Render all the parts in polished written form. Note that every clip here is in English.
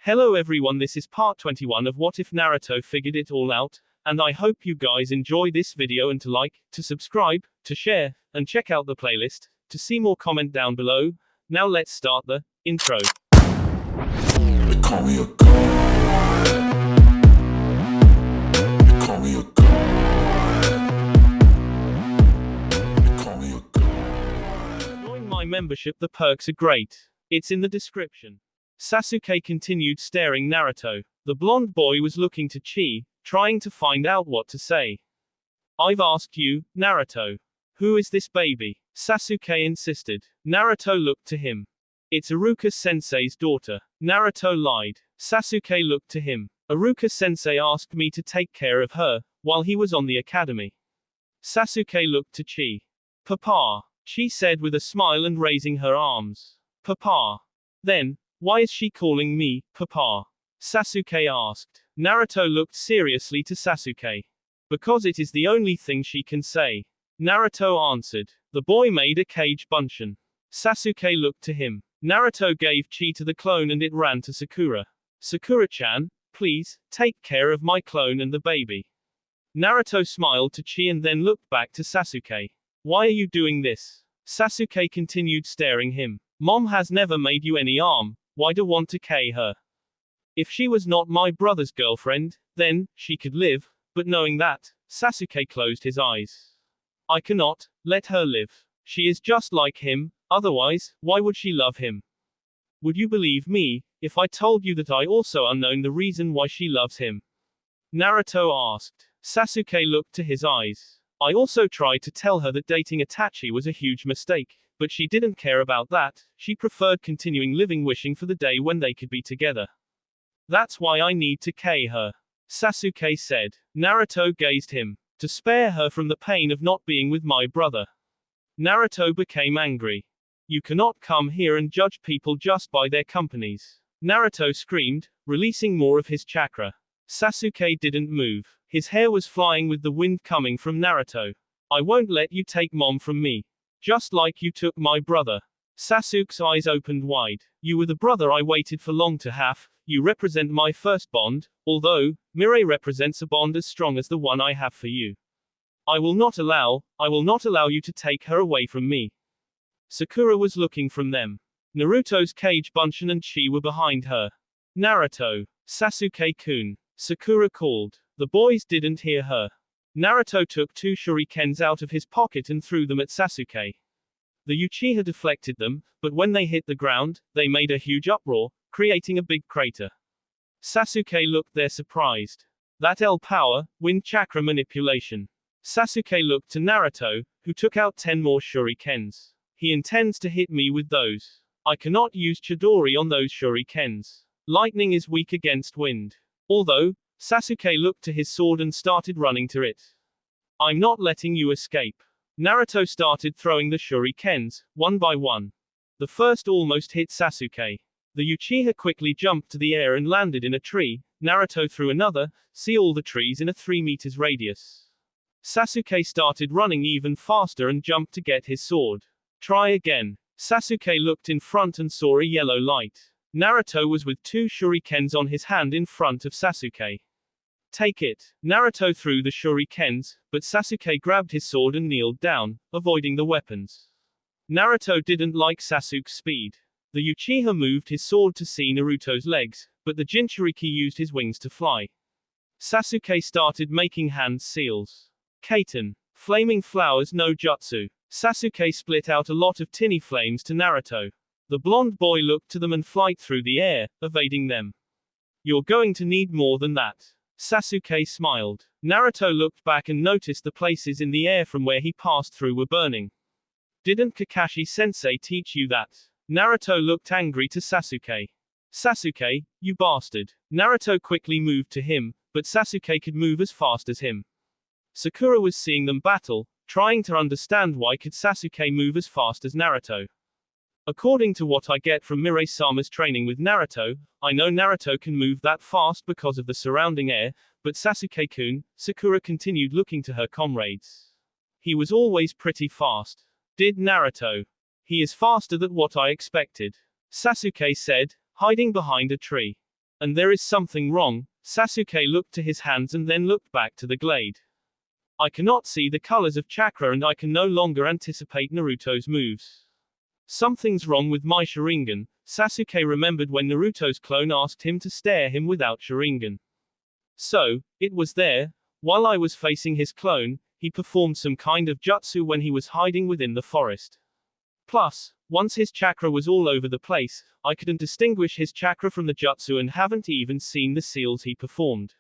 Hello everyone, this is part 21 of What If Naruto Figured It All Out, and I hope you guys enjoy this video and to like, to subscribe, to share, and check out the playlist, to see more comment down below. Now let's start the intro. They call me a god. They call me a god. They call me a god. Join my membership, the perks are great. It's in the description. Sasuke continued staring Naruto. The blonde boy was looking to Chi, trying to find out what to say. I've asked you, Naruto. Who is this baby? Sasuke insisted. Naruto looked to him. It's Iruka-sensei's daughter. Naruto lied. Sasuke looked to him. Iruka-sensei asked me to take care of her, while he was on the academy. Sasuke looked to Chi. Papa. Chi said with a smile and raising her arms. Papa. Then, why is she calling me, Papa? Sasuke asked. Naruto looked seriously to Sasuke. Because it is the only thing she can say. Naruto answered. The boy made a cage bunshin. Sasuke looked to him. Naruto gave chi to the clone and it ran to Sakura. Sakura-chan, please, take care of my clone and the baby. Naruto smiled to Chi and then looked back to Sasuke. Why are you doing this? Sasuke continued staring him. Mom has never made you any arm. Why do want to K her? If she was not my brother's girlfriend, then, she could live, but knowing that, Sasuke closed his eyes. I cannot let her live. She is just like him, otherwise, why would she love him? Would you believe me, if I told you that I also unknown the reason why she loves him? Naruto asked. Sasuke looked to his eyes. I also tried to tell her that dating Itachi was a huge mistake. But she didn't care about that, she preferred continuing living wishing for the day when they could be together. That's why I need to K her. Sasuke said. Naruto gazed him. To spare her from the pain of not being with my brother. Naruto became angry. You cannot come here and judge people just by their companies. Naruto screamed, releasing more of his chakra. Sasuke didn't move. His hair was flying with the wind coming from Naruto. I won't let you take mom from me. Just like you took my brother. Sasuke's eyes opened wide. You were the brother I waited for long to have. You represent my first bond, although, Mirai represents a bond as strong as the one I have for you. I will not allow you to take her away from me. Sakura was looking from them. Naruto's cage bunshin and Chi were behind her. Naruto. Sasuke-kun. Sakura called. The boys didn't hear her. Naruto took 2 shurikens out of his pocket and threw them at Sasuke. The Uchiha deflected them, but when they hit the ground, they made a huge uproar, creating a big crater. Sasuke looked there surprised. That L power, wind chakra manipulation. Sasuke looked to Naruto, who took out 10 more shurikens. He intends to hit me with those. I cannot use Chidori on those shurikens. Lightning is weak against wind. Although, Sasuke looked to his sword and started running to it. I'm not letting you escape. Naruto started throwing the shurikens, one by one. The first almost hit Sasuke. The Uchiha quickly jumped to the air and landed in a tree. Naruto threw another, see all the trees in a 3 meters radius. Sasuke started running even faster and jumped to get his sword. Try again. Sasuke looked in front and saw a yellow light. Naruto was with 2 shurikens on his hand in front of Sasuke. Take it. Naruto threw the shurikens, but Sasuke grabbed his sword and kneeled down, avoiding the weapons. Naruto didn't like Sasuke's speed. The Uchiha moved his sword to see Naruto's legs, but the Jinchuriki used his wings to fly. Sasuke started making hand seals. Kaiten. Flaming flowers no jutsu. Sasuke split out a lot of tinny flames to Naruto. The blonde boy looked to them and flight through the air, evading them. You're going to need more than that. Sasuke smiled. Naruto looked back and noticed the places in the air from where he passed through were burning. Didn't Kakashi-sensei teach you that? Naruto looked angry to Sasuke. Sasuke, you bastard. Naruto quickly moved to him, but Sasuke could move as fast as him. Sakura was seeing them battle, trying to understand why could Sasuke move as fast as Naruto. According to what I get from Mirai-sama's training with Naruto, I know Naruto can move that fast because of the surrounding air, but Sasuke-kun, Sakura continued looking to her comrades. He was always pretty fast. Did Naruto? He is faster than what I expected. Sasuke said, hiding behind a tree. And there is something wrong. Sasuke looked to his hands and then looked back to the glade. I cannot see the colors of chakra and I can no longer anticipate Naruto's moves. Something's wrong with my Sharingan. Sasuke remembered when Naruto's clone asked him to stare him without Sharingan. So, it was there. While I was facing his clone, he performed some kind of jutsu when he was hiding within the forest. Plus, once his chakra was all over the place, I couldn't distinguish his chakra from the jutsu and haven't even seen the seals he performed.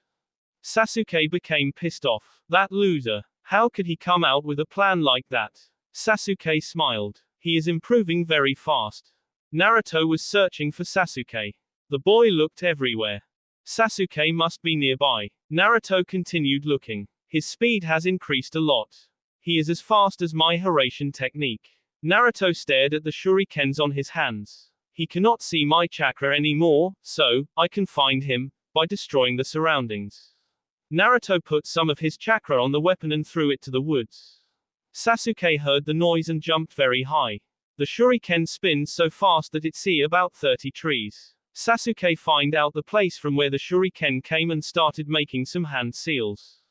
Sasuke became pissed off. That loser. How could he come out with a plan like that? Sasuke smiled. He is improving very fast. Naruto was searching for Sasuke. The boy looked everywhere. Sasuke must be nearby. Naruto continued looking. His speed has increased a lot. He is as fast as my Hiraishin technique. Naruto stared at the shurikens on his hands. He cannot see my chakra anymore, so, I can find him, by destroying the surroundings. Naruto put some of his chakra on the weapon and threw it to the woods. Sasuke heard the noise and jumped very high. The shuriken spins so fast that it see about 30 trees. Sasuke find out the place from where the shuriken came and started making some hand seals.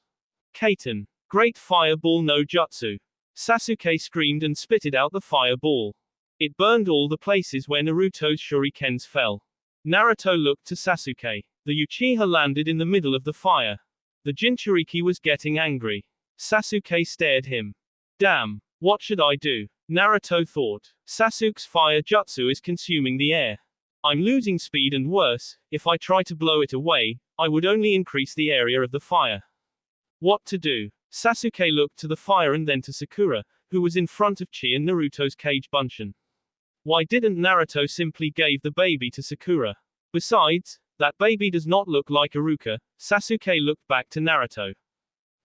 Kaiten. Great fireball no jutsu. Sasuke screamed and spitted out the fireball. It burned all the places where Naruto's shurikens fell. Naruto looked to Sasuke. The Uchiha landed in the middle of the fire. The Jinchuriki was getting angry. Sasuke stared him. Damn. What should I do? Naruto thought. Sasuke's fire jutsu is consuming the air. I'm losing speed and worse, if I try to blow it away, I would only increase the area of the fire. What to do? Sasuke looked to the fire and then to Sakura, who was in front of Chi and Naruto's cage bunshin. Why didn't Naruto simply give the baby to Sakura? Besides, that baby does not look like Iruka. Sasuke looked back to Naruto.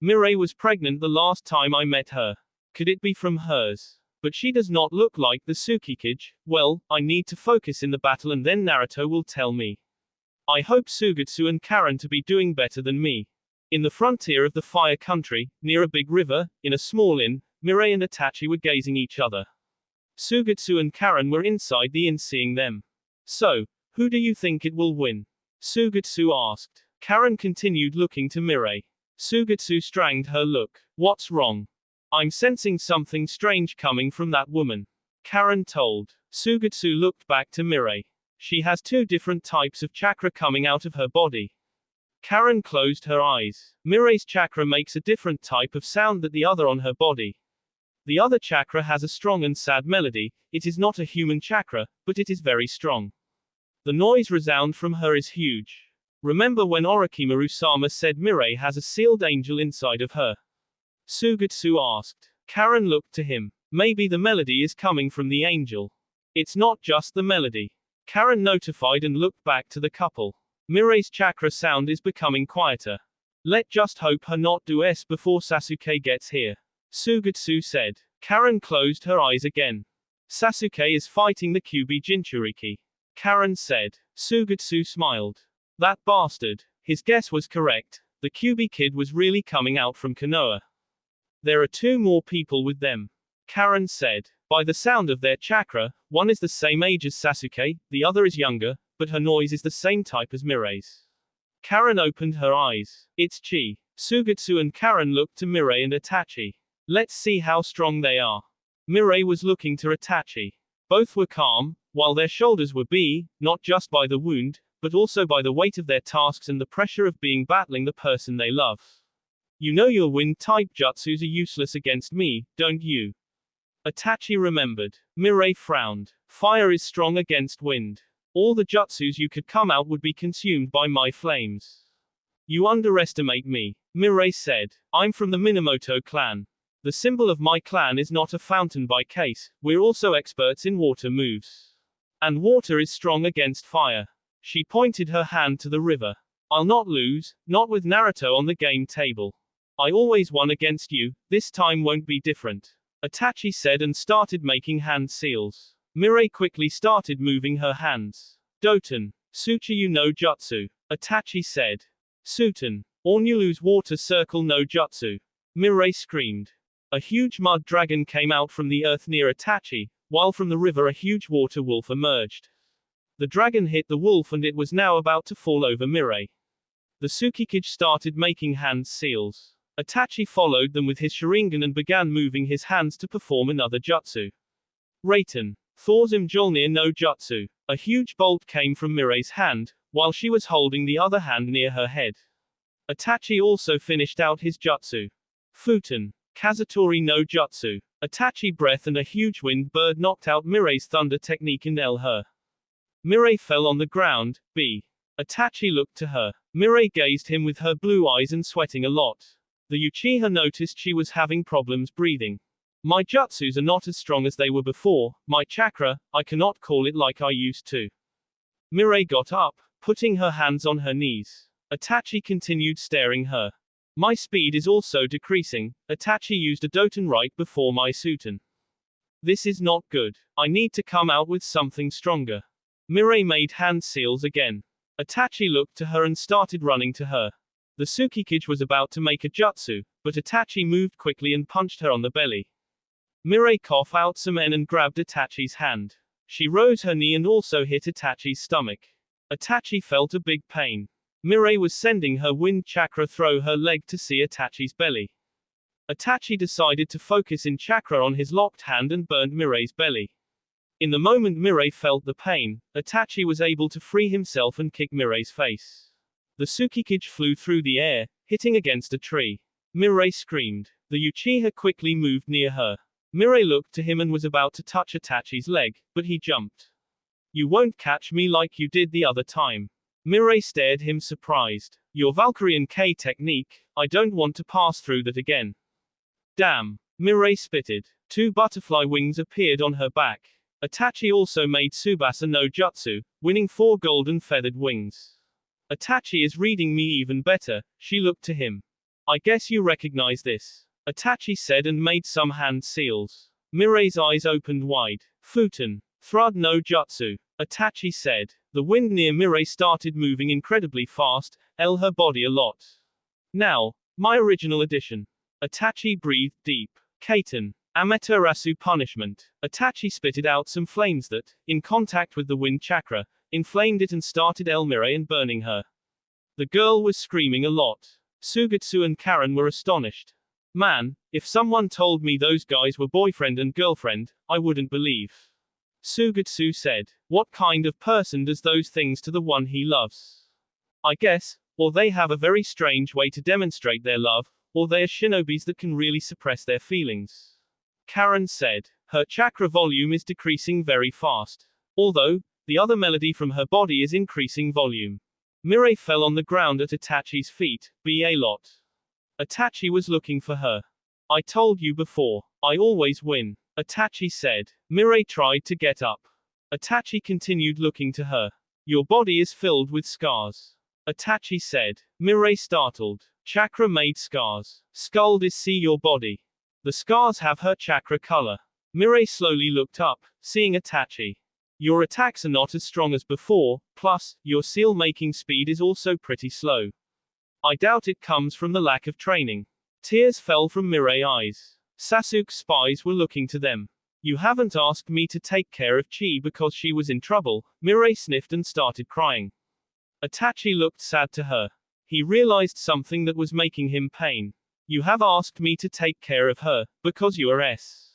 Mirai was pregnant the last time I met her. Could it be from hers? But she does not look like the Tsukikage. Well, I need to focus in the battle and then Naruto will tell me. I hope Sugetsu and Karen to be doing better than me. In the frontier of the fire country, near a big river, in a small inn, Mirai and Itachi were gazing each other. Sugetsu and Karen were inside the inn seeing them. So, who do you think it will win? Sugetsu asked. Karen continued looking to Mirai. Sugetsu strained her look. What's wrong? I'm sensing something strange coming from that woman. Karen told. Sugetsu looked back to Mirai. She has two different types of chakra coming out of her body. Karen closed her eyes. Mirai's chakra makes a different type of sound than the other on her body. The other chakra has a strong and sad melody. It is not a human chakra, but it is very strong. The noise resound from her is huge. Remember when Orochimaru-sama said Mirai has a sealed angel inside of her? Sugetsu asked. Karen looked to him. Maybe the melody is coming from the angel. It's not just the melody. Karen notified and looked back to the couple. Mirai's chakra sound is becoming quieter. Let just hope her not do S before Sasuke gets here. Sugetsu said. Karen closed her eyes again. Sasuke is fighting the Kyuubi Jinchuriki. Karen said. Sugetsu smiled. That bastard. His guess was correct. The Kyuubi kid was really coming out from Konoha. There are two more people with them. Karen said. By the sound of their chakra, one is the same age as Sasuke, the other is younger, but her noise is the same type as Mirai's. Karen opened her eyes. It's Chi. Sugetsu and Karen looked to Mirai and Itachi. Let's see how strong they are. Mirai was looking to Itachi. Both were calm, while their shoulders were not just by the wound, but also by the weight of their tasks and the pressure of battling the person they love. You know your wind-type jutsus are useless against me, don't you? Itachi remembered. Mirai frowned. Fire is strong against wind. All the jutsus you could come out would be consumed by my flames. You underestimate me. Mirai said. I'm from the Minamoto clan. The symbol of my clan is not a fountain by case, we're also experts in water moves. And water is strong against fire. She pointed her hand to the river. I'll not lose, not with Naruto on the game table. I always won against you, this time won't be different. Itachi said and started making hand seals. Mirai quickly started moving her hands. Doten. Tsuchiyu no Jutsu. Itachi said. Suten. Ornulu's water circle no Jutsu. Mirai screamed. A huge mud dragon came out from the earth near Itachi, while from the river a huge water wolf emerged. The dragon hit the wolf and it was now about to fall over Mirai. The Tsukikage started making hand seals. Itachi followed them with his Sharingan and began moving his hands to perform another jutsu. Raiten. Thor's Mjolnir no Jutsu. A huge bolt came from Mirai's hand, while she was holding the other hand near her head. Itachi also finished out his jutsu. Futen. Kazutori no Jutsu. Itachi breath and a huge wind bird knocked out Mirai's thunder technique and her. Mirai fell on the ground. Itachi looked to her. Mirai gazed him with her blue eyes and sweating a lot. The Uchiha noticed she was having problems breathing. My jutsus are not as strong as they were before, my chakra, I cannot call it like I used to. Mirai got up, putting her hands on her knees. Itachi continued staring her. My speed is also decreasing. Itachi used a Doton right before my Suten. This is not good. I need to come out with something stronger. Mirai made hand seals again. Itachi looked to her and started running to her. The Tsukikage was about to make a jutsu, but Itachi moved quickly and punched her on the belly. Mirai coughed out some en and grabbed Itachi's hand. She rose her knee and also hit Itachi's stomach. Itachi felt a big pain. Mirai was sending her wind chakra through her leg to see Itachi's belly. Itachi decided to focus in chakra on his locked hand and burned Mirai's belly. In the moment Mirai felt the pain, Itachi was able to free himself and kick Mirai's face. The Tsukikage flew through the air, hitting against a tree. Mirai screamed. The Uchiha quickly moved near her. Mirai looked to him and was about to touch Itachi's leg, but he jumped. You won't catch me like you did the other time. Mirai stared him surprised. Your Valkyrian K technique, I don't want to pass through that again. Damn. Mirai spitted. 2 butterfly wings appeared on her back. Itachi also made Tsubasa no Jutsu, winning 4 golden feathered wings. Itachi is reading me even better, she looked to him. I guess you recognize this. Itachi said and made some hand seals. Mirai's eyes opened wide. Futen. Thrud no Jutsu. Itachi said. The wind near Mirai started moving incredibly fast, her body a lot. Now, my original edition. Itachi breathed deep. Kaiten. Amaterasu punishment. Itachi spitted out some flames that, in contact with the wind chakra, inflamed it and started Mirai and burning her. The girl was screaming a lot. Sugetsu and Karen were astonished. Man, if someone told me those guys were boyfriend and girlfriend, I wouldn't believe. Sugetsu said. What kind of person does those things to the one he loves? I guess, or they have a very strange way to demonstrate their love, or they are shinobis that can really suppress their feelings. Karen said. Her chakra volume is decreasing very fast. Although, the other melody from her body is increasing volume. Mirai fell on the ground at Itachi's feet, a lot. Itachi was looking for her. I told you before, I always win. Itachi said. Mirai tried to get up. Itachi continued looking to her. Your body is filled with scars. Itachi said. Mirai startled. Chakra made scars. Skull is see your body. The scars have her chakra color. Mirai slowly looked up, seeing Itachi. Your attacks are not as strong as before, plus, your seal making speed is also pretty slow. I doubt it comes from the lack of training. Tears fell from Mirai's eyes. Sasuke's spies were looking to them. You haven't asked me to take care of Chi because she was in trouble. Mirai sniffed and started crying. Itachi looked sad to her. He realized something that was making him pain. You have asked me to take care of her, because you are S.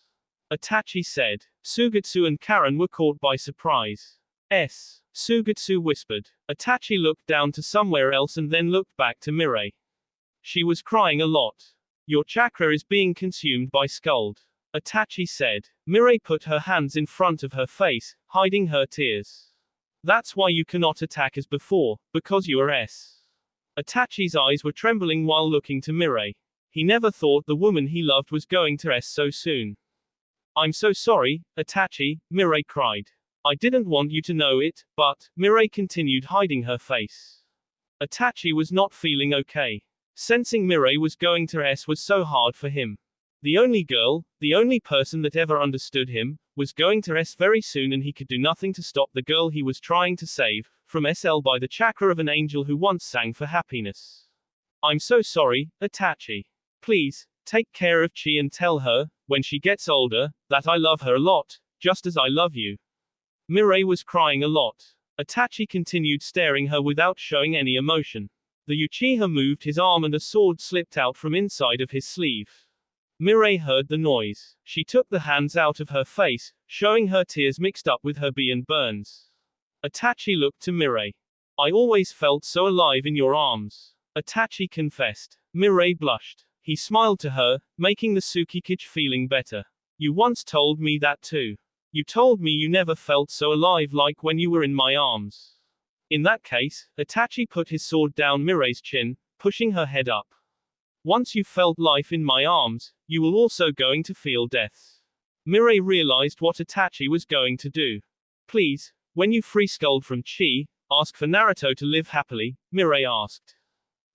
Itachi said. Sugetsu and Karen were caught by surprise. S. Sugetsu whispered. Itachi looked down to somewhere else and then looked back to Mirai. She was crying a lot. Your chakra is being consumed by scald. Itachi said. Mirai put her hands in front of her face, hiding her tears. That's why you cannot attack as before, because you are S. Itachi's eyes were trembling while looking to Mirai. He never thought the woman he loved was going to S so soon. I'm so sorry, Itachi, Mirai cried. I didn't want you to know it, but, Mirai continued hiding her face. Itachi was not feeling okay. Sensing Mirai was going to S was so hard for him. The only girl, the only person that ever understood him, was going to S very soon and he could do nothing to stop the girl he was trying to save, from SL by the chakra of an angel who once sang for happiness. I'm so sorry, Itachi. Please, take care of Chi and tell her, when she gets older, that I love her a lot, just as I love you. Mirai was crying a lot. Itachi continued staring her without showing any emotion. The Uchiha moved his arm and a sword slipped out from inside of his sleeve. Mirai heard the noise. She took the hands out of her face, showing her tears mixed up with her burns. Itachi looked to Mirai. I always felt so alive in your arms. Itachi confessed. Mirai blushed. He smiled to her, making the Tsukikage feeling better. You once told me that too. You told me you never felt so alive like when you were in my arms. In that case, Itachi put his sword down Mirai's chin, pushing her head up. Once you felt life in my arms, you will also going to feel death. Mirai realized what Itachi was going to do. Please, when you free Skulled from Chi, ask for Naruto to live happily, Mirai asked.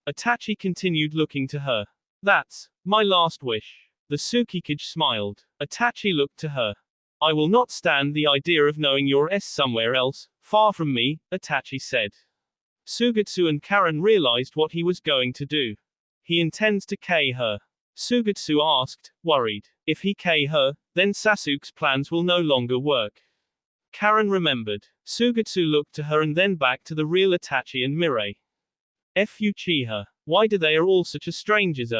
Itachi continued looking to her. That's my last wish. The Tsukikage smiled. Itachi looked to her. I will not stand the idea of knowing your somewhere else, far from me, Itachi said. Sugetsu and Karen realized what he was going to do. He intends to K her. Sugetsu asked, worried. If he K her, then Sasuke's plans will no longer work. Karen remembered. Sugetsu looked to her and then back to the real Itachi and Mirai. F Uchiha. Why do they are all such a strangers?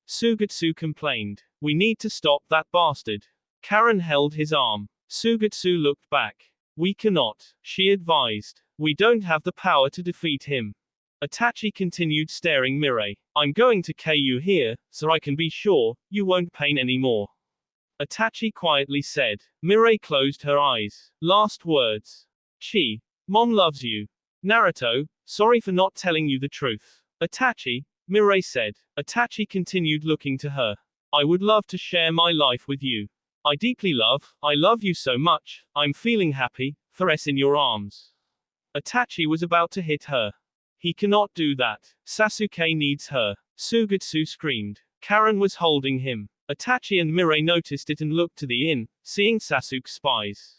Sugetsu complained. We need to stop that bastard. Karen held his arm. Sugetsu looked back. We cannot, she advised. We don't have the power to defeat him. Itachi continued staring Mirai. I'm going to K you here, so I can be sure you won't pain anymore. Itachi quietly said. Mirai closed her eyes. Last words. Chi. Mom loves you. Naruto, sorry for not telling you the truth. Itachi, Mirai said. Itachi continued looking to her. I would love to share my life with you. I love you so much, I'm feeling happy, for in your arms. Itachi was about to hit her. He cannot do that. Sasuke needs her. Sugetsu screamed. Karen was holding him. Itachi and Mirai noticed it and looked to the inn, seeing Sasuke's spies.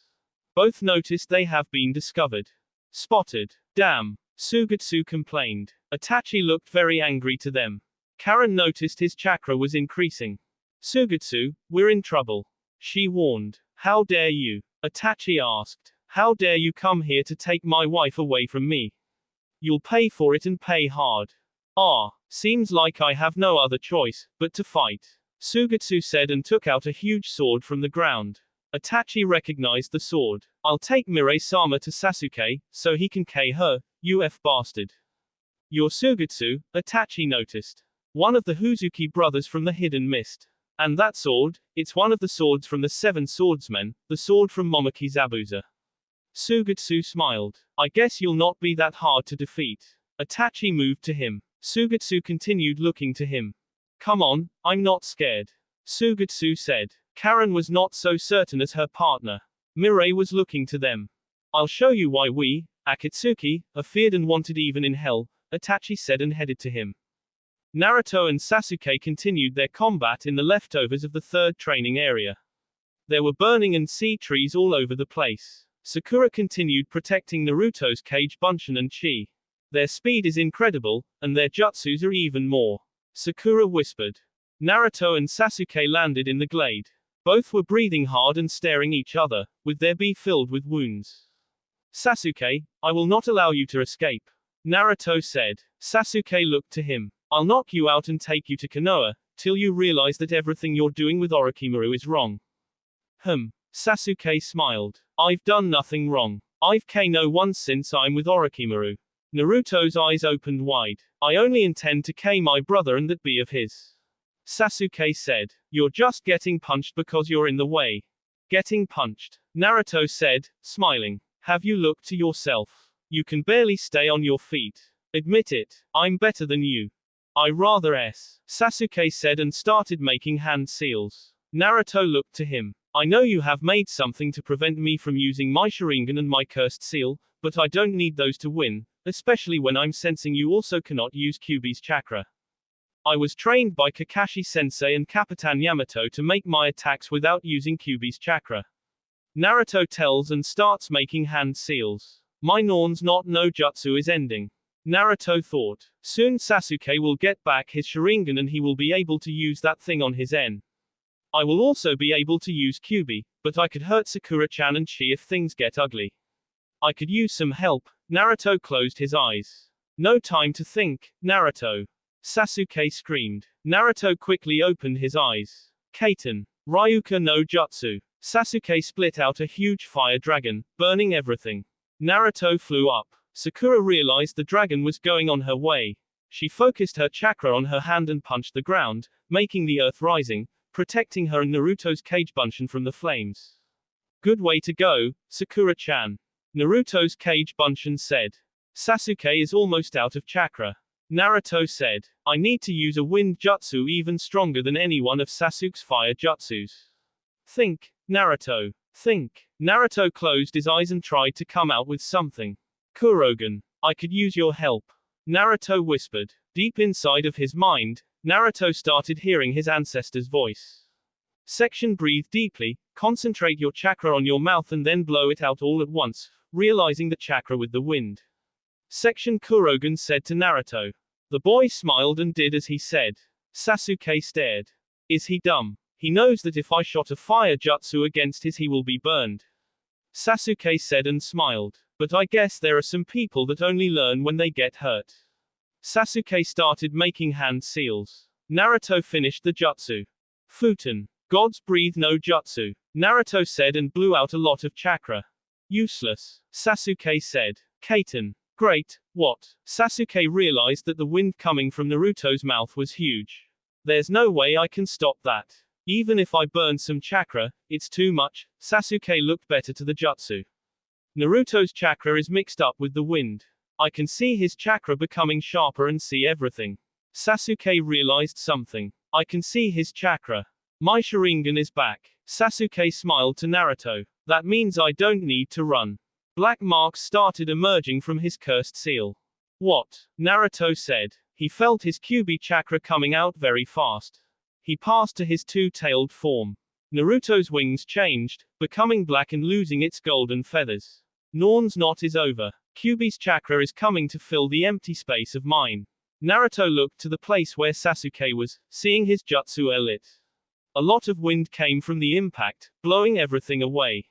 Both noticed they have been discovered. Spotted. Damn. Sugetsu complained. Itachi looked very angry to them. Karen noticed his chakra was increasing. Sugetsu, we're in trouble. She warned. How dare you? Itachi asked. How dare you come here to take my wife away from me? You'll pay for it and pay hard. Seems like I have no other choice, but to fight. Sugetsu said and took out a huge sword from the ground. Itachi recognized the sword. I'll take Mirai-sama to Sasuke, so he can K her, you bastard. You're Sugetsu, Itachi noticed. One of the Huzuki brothers from the Hidden Mist. And that sword, it's one of the swords from the Seven Swordsmen, the sword from Momoki Zabuza. Sugetsu smiled. I guess you'll not be that hard to defeat. Itachi moved to him. Sugetsu continued looking to him. Come on, I'm not scared. Sugetsu said. Karen was not so certain as her partner. Mirai was looking to them. I'll show you why we, Akatsuki, are feared and wanted even in hell, Itachi said and headed to him. Naruto and Sasuke continued their combat in the leftovers of the third training area. There were burning and sea trees all over the place. Sakura continued protecting Naruto's cage Bunshin and Chi. Their speed is incredible, and their jutsus are even more. Sakura whispered. Naruto and Sasuke landed in the glade. Both were breathing hard and staring each other, with their filled with wounds. Sasuke, I will not allow you to escape. Naruto said. Sasuke looked to him. I'll knock you out and take you to Konoha, till you realize that everything you're doing with Orochimaru is wrong. Sasuke smiled. I've done nothing wrong. I've no one since I'm with Orochimaru. Naruto's eyes opened wide. I only intend to K my brother and that be of his. Sasuke said. You're just getting punched because you're in the way. Getting punched. Naruto said, smiling. Have you looked to yourself? You can barely stay on your feet. Admit it. I'm better than you. I rather Sasuke said and started making hand seals. Naruto looked to him. I know you have made something to prevent me from using my Sharingan and my cursed seal, but I don't need those to win, especially when I'm sensing you also cannot use Kyuubi's chakra. I was trained by Kakashi-sensei and Kapitan Yamato to make my attacks without using Kyuubi's chakra. Naruto tells and starts making hand seals. My Norn's not no jutsu is ending. Naruto thought. Soon Sasuke will get back his Sharingan and he will be able to use that thing on his N. I will also be able to use Kyuubi, but I could hurt Sakura-chan and Chi if things get ugly. I could use some help. Naruto closed his eyes. No time to think, Naruto. Sasuke screamed. Naruto quickly opened his eyes. Kaiten. Ryuka no Jutsu. Sasuke split out a huge fire dragon, burning everything. Naruto flew up. Sakura realized the dragon was going on her way. She focused her chakra on her hand and punched the ground, making the earth rising, protecting her and Naruto's cage bunshin from the flames. Good way to go, Sakura-chan. Naruto's cage bunshin said. Sasuke is almost out of chakra. Naruto said. I need to use a wind jutsu even stronger than any one of Sasuke's fire jutsus. Think, Naruto. Think. Naruto closed his eyes and tried to come out with something. Kurogen. I could use your help. Naruto whispered. Deep inside of his mind, Naruto started hearing his ancestor's voice. Section breathe deeply, concentrate your chakra on your mouth and then blow it out all at once, realizing the chakra with the wind. Section Kurogen said to Naruto. The boy smiled and did as he said. Sasuke stared. Is he dumb? He knows that if I shot a fire jutsu against his he will be burned. Sasuke said and smiled. But I guess there are some people that only learn when they get hurt. Sasuke started making hand seals. Naruto finished the jutsu. Futen. Gods breathe no jutsu. Naruto said and blew out a lot of chakra. Useless. Sasuke said. Kaiten. Great. What? Sasuke realized that the wind coming from Naruto's mouth was huge. There's no way I can stop that. Even if I burn some chakra, it's too much. Sasuke looked better to the jutsu. Naruto's chakra is mixed up with the wind. I can see his chakra becoming sharper and see everything. Sasuke realized something. I can see his chakra. My Sharingan is back. Sasuke smiled to Naruto. That means I don't need to run. Black marks started emerging from his cursed seal. What? Naruto said. He felt his Kyuubi chakra coming out very fast. He passed to his two-tailed form. Naruto's wings changed, becoming black and losing its golden feathers. Naun's knot is over. Kyuubi's chakra is coming to fill the empty space of mine. Naruto looked to the place where Sasuke was, seeing his jutsu lit. A lot of wind came from the impact, blowing everything away.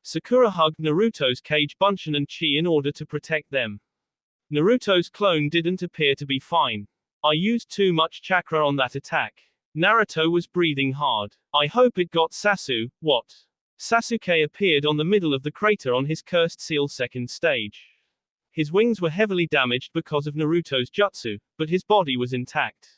Sakura hugged Naruto's cage bunshin and chi in order to protect them. Naruto's clone didn't appear to be fine. I used too much chakra on that attack. Naruto was breathing hard. I hope it got What? Sasuke appeared on the middle of the crater on his cursed seal second stage. His wings were heavily damaged because of Naruto's jutsu, but his body was intact.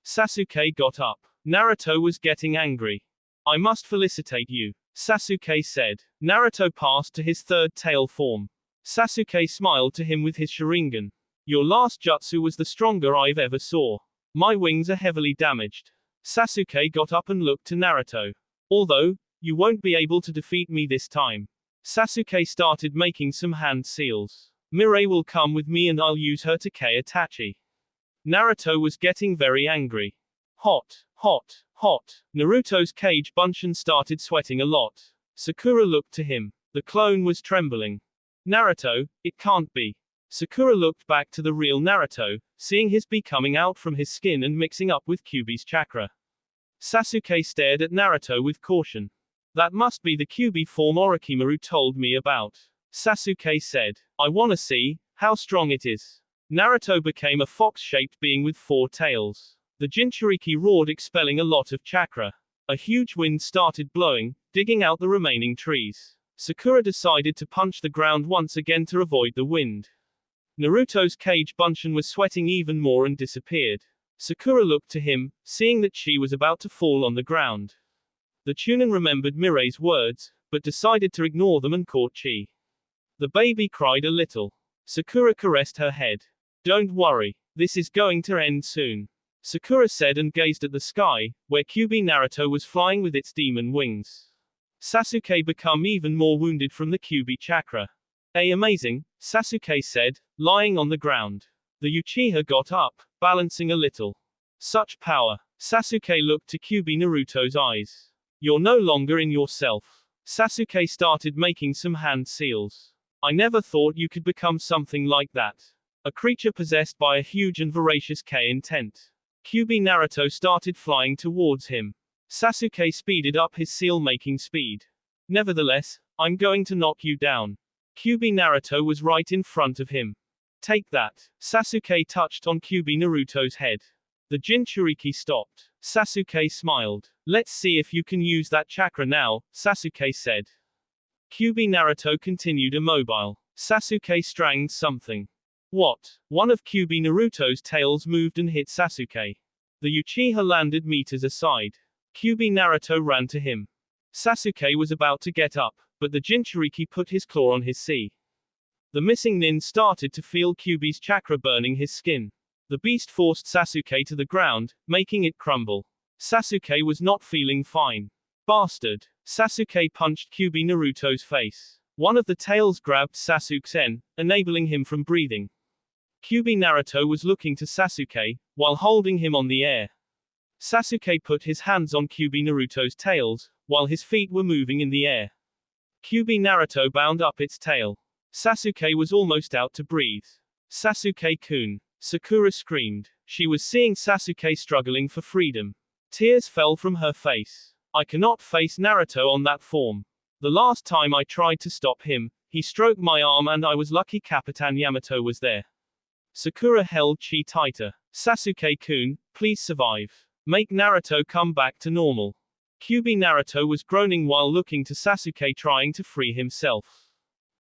Sasuke got up. Naruto was getting angry. I must felicitate you, Sasuke said. Naruto passed to his third tail form. Sasuke smiled to him with his Sharingan. Your last jutsu was the stronger I've ever saw. My wings are heavily damaged. Sasuke got up and looked to Naruto. Although, you won't be able to defeat me this time. Sasuke started making some hand seals. Mirai will come with me and I'll use her to KO Itachi. Naruto was getting very angry. Hot, hot, hot. Naruto's cage bunshin started sweating a lot. Sakura looked to him. The clone was trembling. Naruto, it can't be. Sakura looked back to the real Naruto, seeing his bi coming out from his skin and mixing up with Kyuubi's chakra. Sasuke stared at Naruto with caution. That must be the Kyuubi form Orochimaru told me about. Sasuke said. I wanna see how strong it is. Naruto became a fox-shaped being with 4 tails. The Jinchuriki roared, expelling a lot of chakra. A huge wind started blowing, digging out the remaining trees. Sakura decided to punch the ground once again to avoid the wind. Naruto's cage bunshin was sweating even more and disappeared. Sakura looked to him, seeing that she was about to fall on the ground. The Chunin remembered Mirai's words, but decided to ignore them and caught chi. The baby cried a little. Sakura caressed her head. Don't worry, this is going to end soon. Sakura said and gazed at the sky, where Kyuubi Naruto was flying with its demon wings. Sasuke became even more wounded from the Kyuubi chakra. Amazing, Sasuke said, lying on the ground. The Uchiha got up, balancing a little. Such power. Sasuke looked to Kyuubi Naruto's eyes. You're no longer in yourself. Sasuke started making some hand seals. I never thought you could become something like that. A creature possessed by a huge and voracious K intent. Kyuubi Naruto started flying towards him. Sasuke speeded up his seal-making speed. Nevertheless, I'm going to knock you down. Kyuubi Naruto was right in front of him. Take that. Sasuke touched on Kyuubi Naruto's head. The Jinchuriki stopped. Sasuke smiled. Let's see if you can use that chakra now, Sasuke said. Kyuubi Naruto continued immobile. Sasuke stranged something. What? One of Kyuubi Naruto's tails moved and hit Sasuke. The Uchiha landed meters aside. Kyuubi Naruto ran to him. Sasuke was about to get up, but the Jinchuriki put his claw on his sea. The missing nin started to feel Kyuubi's chakra burning his skin. The beast forced Sasuke to the ground, making it crumble. Sasuke was not feeling fine. Bastard. Sasuke punched Kyuubi Naruto's face. One of the tails grabbed Sasuke, enabling him from breathing. Kyuubi Naruto was looking to Sasuke, while holding him on the air. Sasuke put his hands on Kyuubi Naruto's tails, while his feet were moving in the air. Kyuubi Naruto bound up its tail. Sasuke was almost out to breathe. Sasuke-kun. Sakura screamed. She was seeing Sasuke struggling for freedom. Tears fell from her face. I cannot face Naruto on that form. The last time I tried to stop him, he stroked my arm and I was lucky Capitan Yamato was there. Sakura held Chi tighter. Sasuke-kun, please survive. Make Naruto come back to normal. Kyuubi Naruto was groaning while looking to Sasuke trying to free himself.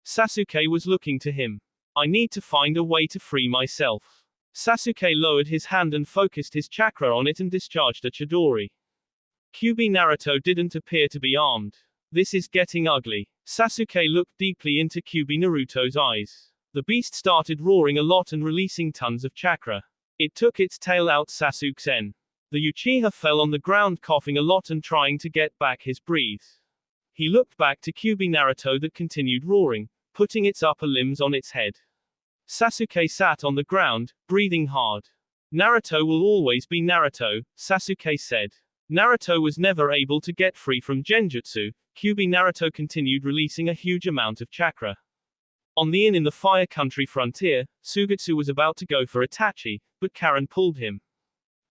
Sasuke was looking to him. I need to find a way to free myself. Sasuke lowered his hand and focused his chakra on it and discharged a Chidori. Kyuubi Naruto didn't appear to be armed. This is getting ugly. Sasuke looked deeply into Kyuubi Naruto's eyes. The beast started roaring a lot and releasing tons of chakra. It took its tail out Sasuke. The Uchiha fell on the ground coughing a lot and trying to get back his breath. He looked back to Kyuubi Naruto that continued roaring, putting its upper limbs on its head. Sasuke sat on the ground, breathing hard. Naruto will always be Naruto, Sasuke said. Naruto was never able to get free from Genjutsu. Kyuubi Naruto continued releasing a huge amount of chakra. On the inn in the Fire Country frontier, Sugetsu was about to go for Itachi, but Karen pulled him.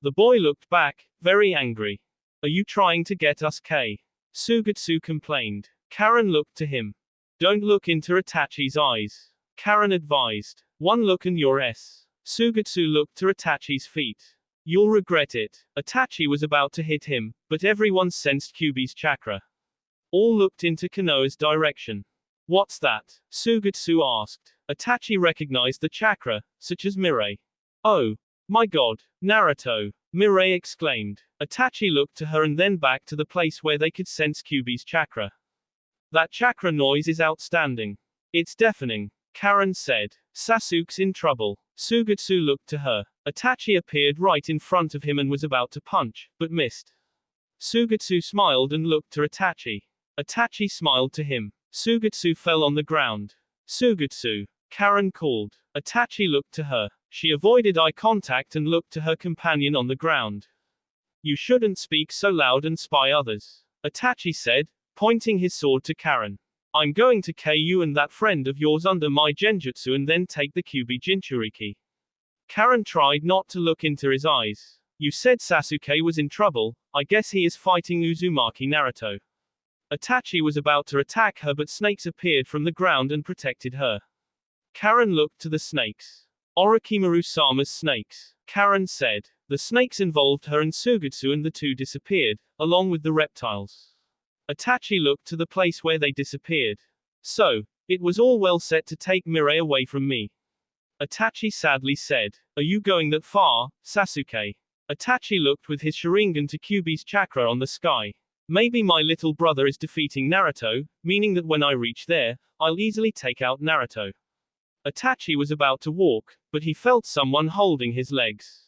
The boy looked back, very angry. Are you trying to get us K? Sugetsu complained. Karen looked to him. Don't look into Itachi's eyes. Karen advised. One look and you're S. Sugetsu looked to Itachi's feet. You'll regret it. Itachi was about to hit him, but everyone sensed Kyuubi's chakra. All looked into Konoha's direction. What's that? Sugetsu asked. Itachi recognized the chakra, such as Mirai. Oh. My god. Naruto. Mirai exclaimed. Itachi looked to her and then back to the place where they could sense Kyuubi's chakra. That chakra noise is outstanding. It's deafening. Karen said. Sasuke's in trouble. Sugetsu looked to her. Itachi appeared right in front of him and was about to punch, but missed. Sugetsu smiled and looked to Itachi. Itachi smiled to him. Sugetsu fell on the ground. Sugetsu. Karen called. Itachi looked to her. She avoided eye contact and looked to her companion on the ground. You shouldn't speak so loud and spy others. Itachi said, pointing his sword to Karen. I'm going to K you and that friend of yours under my genjutsu and then take the Kyuubi Jinchuriki. Karen tried not to look into his eyes. You said Sasuke was in trouble, I guess he is fighting Uzumaki Naruto. Itachi was about to attack her but snakes appeared from the ground and protected her. Karen looked to the snakes. Orochimaru-sama's snakes. Karen said. The snakes involved her and Sugetsu and the two disappeared, along with the reptiles. Itachi looked to the place where they disappeared. So, it was all well set to take Mirai away from me. Itachi sadly said. Are you going that far, Sasuke? Itachi looked with his Sharingan to Kyuubi's chakra on the sky. Maybe my little brother is defeating Naruto, meaning that when I reach there, I'll easily take out Naruto. Itachi was about to walk, but he felt someone holding his legs.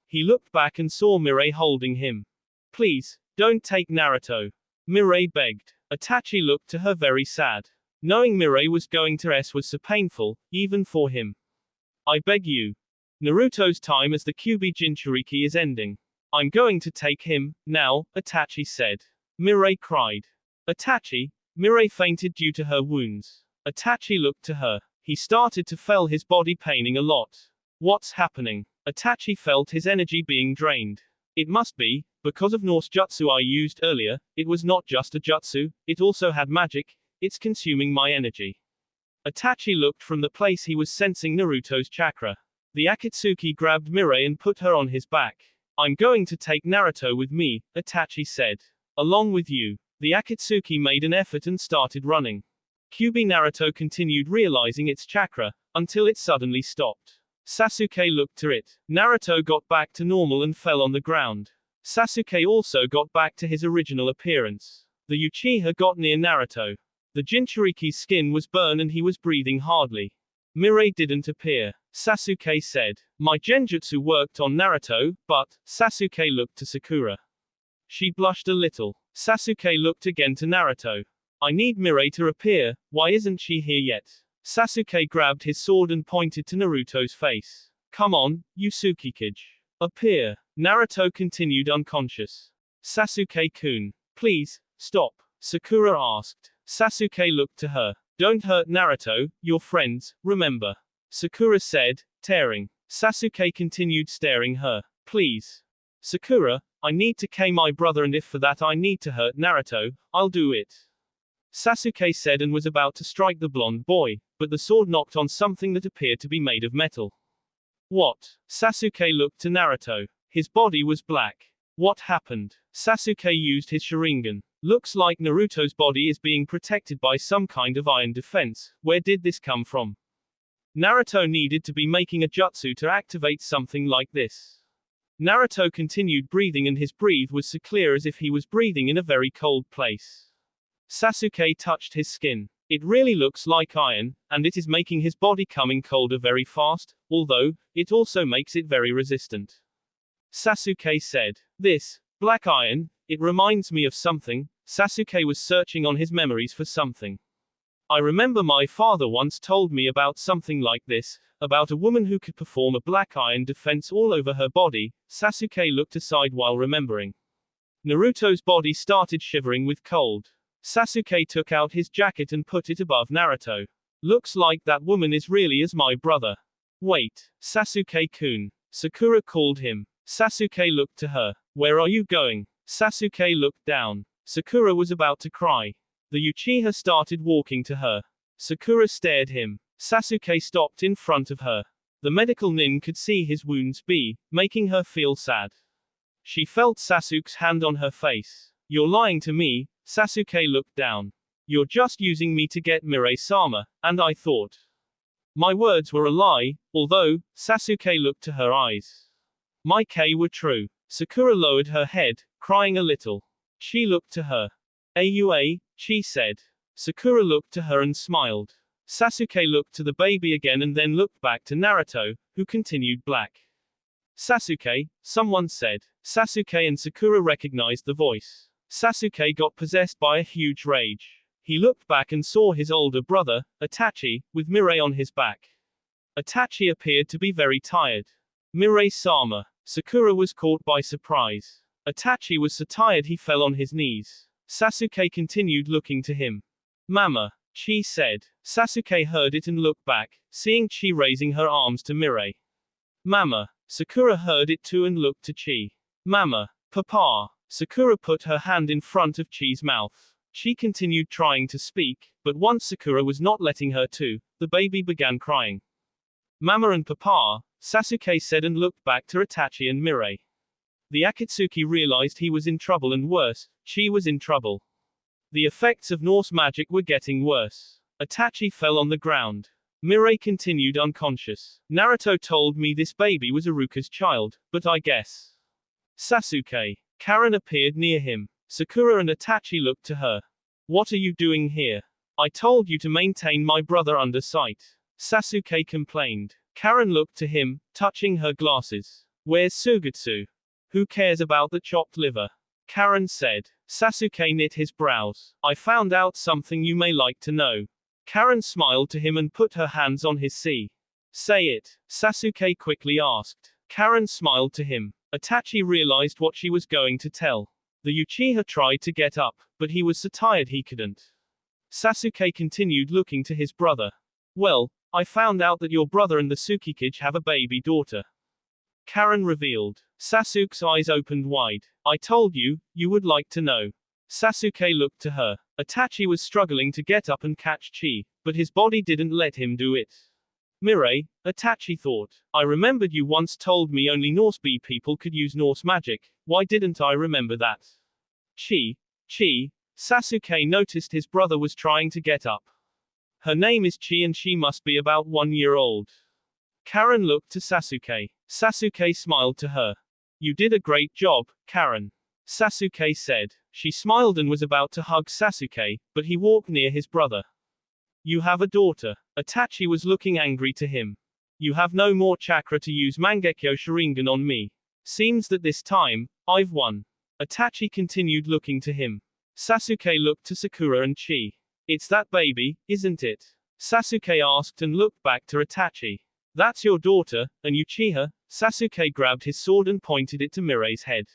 He looked back and saw Mirai holding him. Please, don't take Naruto. Mirai begged. Itachi looked to her very sad. Knowing Mirai was going to S was so painful, even for him. I beg you. Naruto's time as the Kyuubi Jinchuriki is ending. I'm going to take him, now, Itachi said. Mirai cried. Itachi? Mirai fainted due to her wounds. Itachi looked to her. He started to feel his body paining a lot. What's happening? Itachi felt his energy being drained. It must be, because of Norse jutsu I used earlier, it was not just a jutsu, it also had magic, it's consuming my energy. Itachi looked from the place he was sensing Naruto's chakra. The Akatsuki grabbed Mirai and put her on his back. I'm going to take Naruto with me, Itachi said. Along with you. The Akatsuki made an effort and started running. Kyuubi Naruto continued realizing its chakra, until it suddenly stopped. Sasuke looked at it. Naruto got back to normal and fell on the ground. Sasuke also got back to his original appearance. The Uchiha got near Naruto. The Jinchuriki's skin was burned and he was breathing hardly. Mirai didn't appear. Sasuke said, my genjutsu worked on Naruto, but, Sasuke looked to Sakura. She blushed a little. Sasuke looked again to Naruto. I need Mirai to appear, why isn't she here yet? Sasuke grabbed his sword and pointed to Naruto's face. Come on, you Tsukikage. Appear. Naruto continued unconscious. Sasuke-kun. Please, stop. Sakura asked. Sasuke looked to her. Don't hurt Naruto, you're friends, remember. Sakura said, tearing. Sasuke continued staring her. Please. Sakura, I need to kill my brother and if for that I need to hurt Naruto, I'll do it. Sasuke said and was about to strike the blonde boy, but the sword knocked on something that appeared to be made of metal. What? Sasuke looked to Naruto. His body was black. What happened? Sasuke used his Sharingan. Looks like Naruto's body is being protected by some kind of iron defense. Where did this come from? Naruto needed to be making a jutsu to activate something like this. Naruto continued breathing and his breath was so clear as if he was breathing in a very cold place. Sasuke touched his skin. It really looks like iron, and it is making his body coming colder very fast, although, it also makes it very resistant. Sasuke said, this, black iron, it reminds me of something. Sasuke was searching on his memories for something. I remember my father once told me about something like this, about a woman who could perform a black iron defense all over her body. Sasuke looked aside while remembering. Naruto's body started shivering with cold. Sasuke took out his jacket and put it above Naruto. Looks like that woman is really as my brother. Wait, Sasuke-kun. Sakura called him. Sasuke looked to her. Where are you going? Sasuke looked down. Sakura was about to cry. The Uchiha started walking to her. Sakura stared him. Sasuke stopped in front of her. The medical nin could see his wounds making her feel sad. She felt Sasuke's hand on her face. You're lying to me, Sasuke looked down. You're just using me to get Mirai-sama, and I thought. My words were a lie, although, Sasuke looked to her eyes. My K were true. Sakura lowered her head, crying a little. She looked to her. Aua, she said. Sakura looked to her and smiled. Sasuke looked to the baby again and then looked back to Naruto, who continued black. Sasuke, someone said. Sasuke and Sakura recognized the voice. Sasuke got possessed by a huge rage. He looked back and saw his older brother, Itachi, with Mirai on his back. Itachi appeared to be very tired. Mirai-sama. Sakura was caught by surprise. Itachi was so tired he fell on his knees. Sasuke continued looking to him. Mama, Chi said. Sasuke heard it and looked back, seeing Chi raising her arms to Mirai. Mama. Sakura heard it too and looked to Chi. Mama. Papa. Sakura put her hand in front of Chi's mouth. She continued trying to speak, but once Sakura was not letting her to, the baby began crying. Mama and Papa, Sasuke said and looked back to Itachi and Mirai. The Akatsuki realized he was in trouble and worse, Chi was in trouble. The effects of Norse magic were getting worse. Itachi fell on the ground. Mirai continued unconscious. Naruto told me this baby was Iruka's child, but I guess. Sasuke. Karen appeared near him. Sakura and Itachi looked to her. What are you doing here? I told you to maintain my brother under sight. Sasuke complained. Karen looked to him, touching her glasses. Where's Sugetsu? Who cares about the chopped liver? Karen said. Sasuke knit his brows. I found out something you may like to know. Karen smiled to him and put her hands on his C. Say it. Sasuke quickly asked. Karen smiled to him. Itachi realized what she was going to tell. The Uchiha tried to get up, but he was so tired he couldn't. Sasuke continued looking to his brother. Well, I found out that your brother and the Tsukikage have a baby daughter. Karen revealed. Sasuke's eyes opened wide. I told you, you would like to know. Sasuke looked to her. Itachi was struggling to get up and catch Chi, but his body didn't let him do it. Mirai, Itachi thought. I remembered you once told me only Norse bee people could use Norse magic, why didn't I remember that? Chi. Sasuke noticed his brother was trying to get up. Her name is Chi and she must be about 1 year old. Karen looked to Sasuke. Sasuke smiled to her. You did a great job, Karen. Sasuke said. She smiled and was about to hug Sasuke, but he walked near his brother. You have a daughter. Itachi was looking angry to him. You have no more chakra to use Mangekyo Sharingan on me. Seems that this time, I've won. Itachi continued looking to him. Sasuke looked to Sakura and Chi. It's that baby, isn't it? Sasuke asked and looked back to Itachi. That's your daughter, and Uchiha? Sasuke grabbed his sword and pointed it to Mirai's head.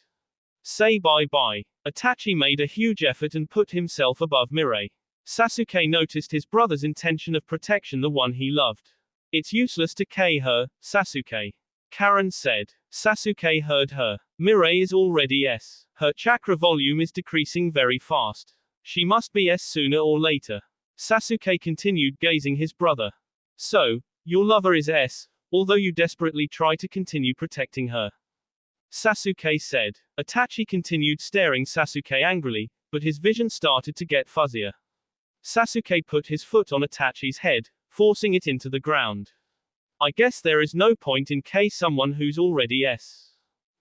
Say bye-bye. Itachi made a huge effort and put himself above Mirai. Sasuke noticed his brother's intention of protection, the one he loved. It's useless to K her, Sasuke. Karen said. Sasuke heard her. Mirai is already S. Her chakra volume is decreasing very fast. She must be S sooner or later. Sasuke continued gazing his brother. So, your lover is S, although you desperately try to continue protecting her. Sasuke said. Itachi continued staring Sasuke angrily, but his vision started to get fuzzier. Sasuke put his foot on Itachi's head, forcing it into the ground. I guess there is no point in K someone who's already S.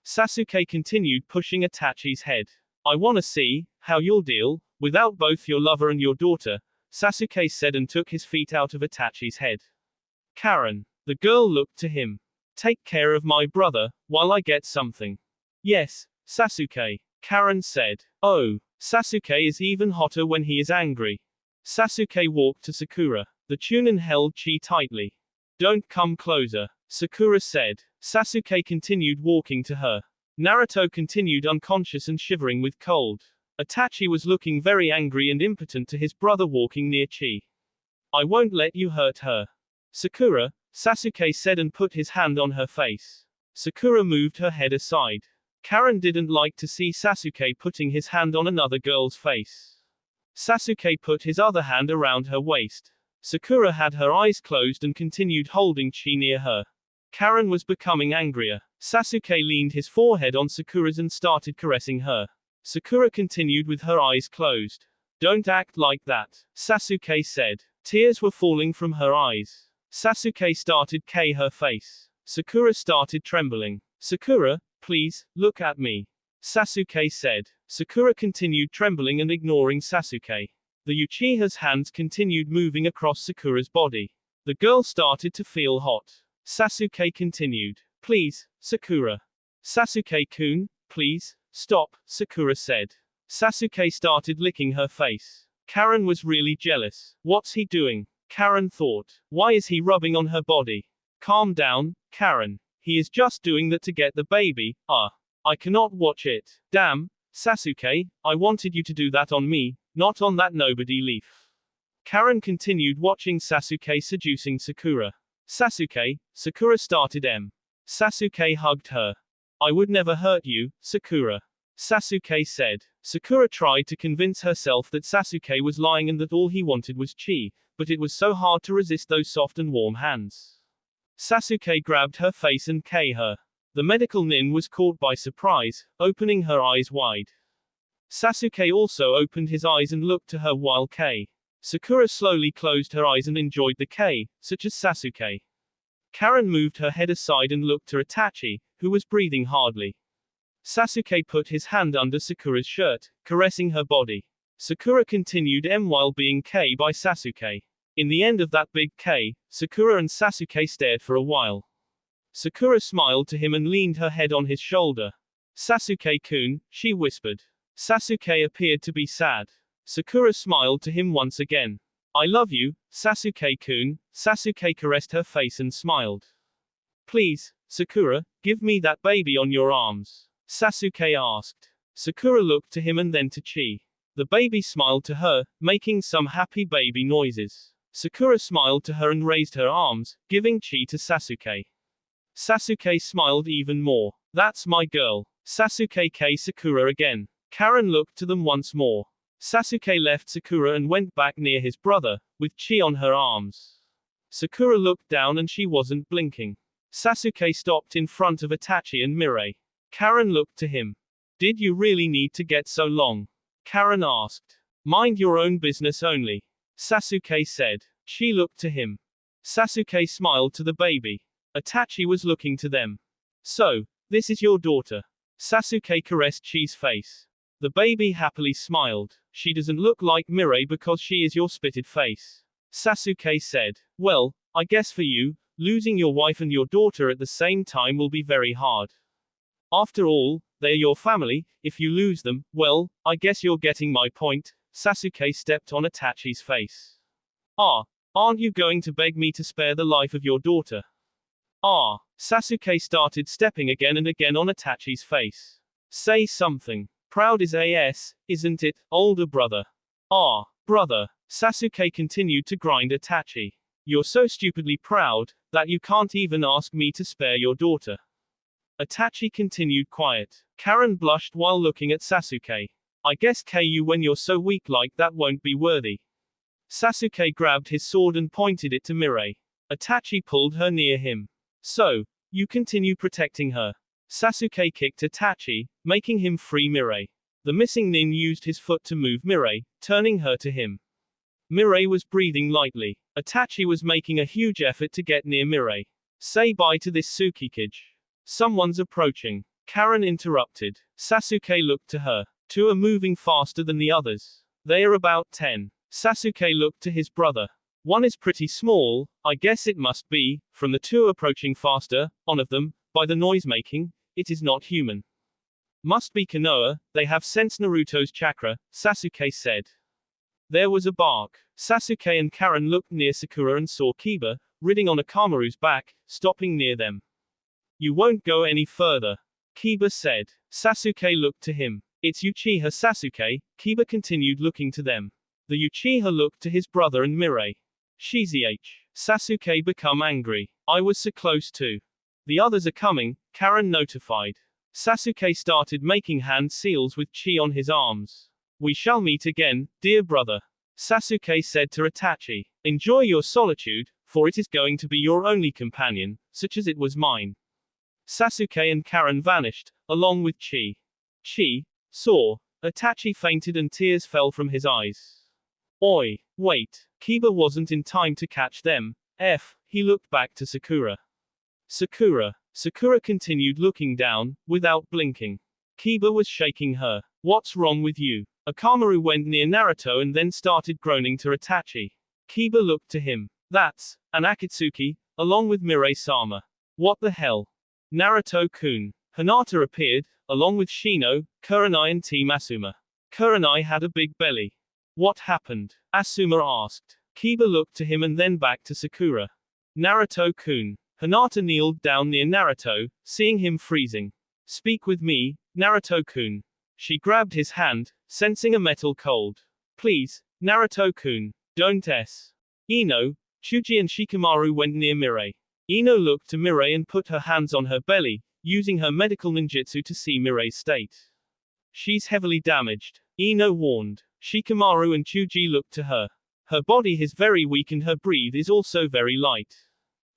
Sasuke continued pushing Itachi's head. I wanna see how you'll deal without both your lover and your daughter, Sasuke said and took his feet out of Itachi's head. Karen. The girl looked to him. Take care of my brother, while I get something. Yes, Sasuke. Karen said. Oh, Sasuke is even hotter when he is angry. Sasuke walked to Sakura. The Chunin held Chi tightly. Don't come closer, Sakura said. Sasuke continued walking to her. Naruto continued unconscious and shivering with cold. Itachi was looking very angry and impotent to his brother walking near Chi. I won't let you hurt her. Sakura, Sasuke said and put his hand on her face. Sakura moved her head aside. Karen didn't like to see Sasuke putting his hand on another girl's face. Sasuke put his other hand around her waist. Sakura had her eyes closed and continued holding Chi near her. Karen was becoming angrier. Sasuke leaned his forehead on Sakura's and started caressing her. Sakura continued with her eyes closed. Don't act like that, Sasuke said. Tears were falling from her eyes. Sasuke started K her face. Sakura started trembling. Sakura, please, look at me. Sasuke said. Sakura continued trembling and ignoring Sasuke. The Uchiha's hands continued moving across Sakura's body. The girl started to feel hot. Sasuke continued. Please, Sakura. Sasuke-kun, please, stop, Sakura said. Sasuke started licking her face. Karen was really jealous. What's he doing? Karen thought. Why is he rubbing on her body? Calm down, Karen. He is just doing that to get the baby. I cannot watch it. Damn, Sasuke, I wanted you to do that on me, not on that nobody leaf. Karen continued watching Sasuke seducing Sakura. Sasuke, Sakura started Sasuke hugged her. I would never hurt you, Sakura. Sasuke said. Sakura tried to convince herself that Sasuke was lying and that all he wanted was Chi, but it was so hard to resist those soft and warm hands. Sasuke grabbed her face and K her. The medical nin was caught by surprise, opening her eyes wide. Sasuke also opened his eyes and looked to her while K. Sakura slowly closed her eyes and enjoyed the K, such as Sasuke. Karen moved her head aside and looked to Itachi, who was breathing hardly. Sasuke put his hand under Sakura's shirt, caressing her body. Sakura continued while being K by Sasuke. In the end of that big K, Sakura and Sasuke stared for a while. Sakura smiled to him and leaned her head on his shoulder. Sasuke-kun, she whispered. Sasuke appeared to be sad. Sakura smiled to him once again. I love you, Sasuke-kun. Sasuke caressed her face and smiled. Please, Sakura, give me that baby on your arms, Sasuke asked. Sakura looked to him and then to Chi. The baby smiled to her, making some happy baby noises. Sakura smiled to her and raised her arms, giving Chi to Sasuke. Sasuke smiled even more. That's my girl. Sasuke Sakura again. Karen looked to them once more. Sasuke left Sakura and went back near his brother, with Chi on her arms. Sakura looked down and she wasn't blinking. Sasuke stopped in front of Itachi and Mirai. Karen looked to him. Did you really need to get so long? Karen asked. Mind your own business only. Sasuke said. She looked to him. Sasuke smiled to the baby. Itachi was looking to them. So, this is your daughter. Sasuke caressed Chi's face. The baby happily smiled. She doesn't look like Mirai because she is your spitted face. Sasuke said. Well, I guess for you, losing your wife and your daughter at the same time will be very hard. After all, they're your family. If you lose them, well, I guess you're getting my point. Sasuke stepped on Itachi's face. Aren't you going to beg me to spare the life of your daughter? Sasuke started stepping again and again on Itachi's face. Say something. Proud is AS, isn't it, older brother? Brother. Sasuke continued to grind Itachi. You're so stupidly proud, that you can't even ask me to spare your daughter. Itachi continued quiet. Karen blushed while looking at Sasuke. I guess KU when you're so weak like that won't be worthy. Sasuke grabbed his sword and pointed it to Mirai. Itachi pulled her near him. So, you continue protecting her. Sasuke kicked Itachi, making him free Mirai. The missing nin used his foot to move Mirai, turning her to him. Mirai was breathing lightly. Itachi was making a huge effort to get near Mirai. Say bye to this Tsukikage. Someone's approaching. Karen interrupted. Sasuke looked to her. Two are moving faster than the others. They are about 10. Sasuke looked to his brother. One is pretty small, I guess it must be, from the two approaching faster, one of them, by the noise making, it is not human. Must be Konoha, they have sensed Naruto's chakra, Sasuke said. There was a bark. Sasuke and Karen looked near Sakura and saw Kiba, riding on Akamaru's back, stopping near them. You won't go any further. Kiba said. Sasuke looked to him. It's Uchiha Sasuke, Kiba continued looking to them. The Uchiha looked to his brother and Mirai. Shizh. Sasuke become angry. I was so close to. The others are coming, Karen notified. Sasuke started making hand seals with Chi on his arms. We shall meet again, dear brother. Sasuke said to Itachi. Enjoy your solitude, for it is going to be your only companion, such as it was mine. Sasuke and Karen vanished, along with Chi. Chi saw. Itachi fainted and tears fell from his eyes. Oi, wait. Kiba wasn't in time to catch them. He looked back to Sakura. Sakura continued looking down, without blinking. Kiba was shaking her. What's wrong with you? Akamaru went near Naruto and then started groaning to Itachi. Kiba looked to him. That's an Akatsuki, along with Mirai-sama. What the hell? Naruto-kun. Hinata appeared, along with Shino, Kurenai and Team Asuma. Kurenai had a big belly. What happened? Asuma asked. Kiba looked to him and then back to Sakura. Naruto-kun. Hinata kneeled down near Naruto, seeing him freezing. Speak with me, Naruto-kun. She grabbed his hand, sensing a metal cold. Please, Naruto-kun, don't Ino, Chuji and Shikamaru went near Mirai. Ino looked to Mirai and put her hands on her belly, using her medical ninjutsu to see Mirai's state. She's heavily damaged. Ino warned. Shikamaru and Chuji looked to her. Her body is very weak and her breath is also very light.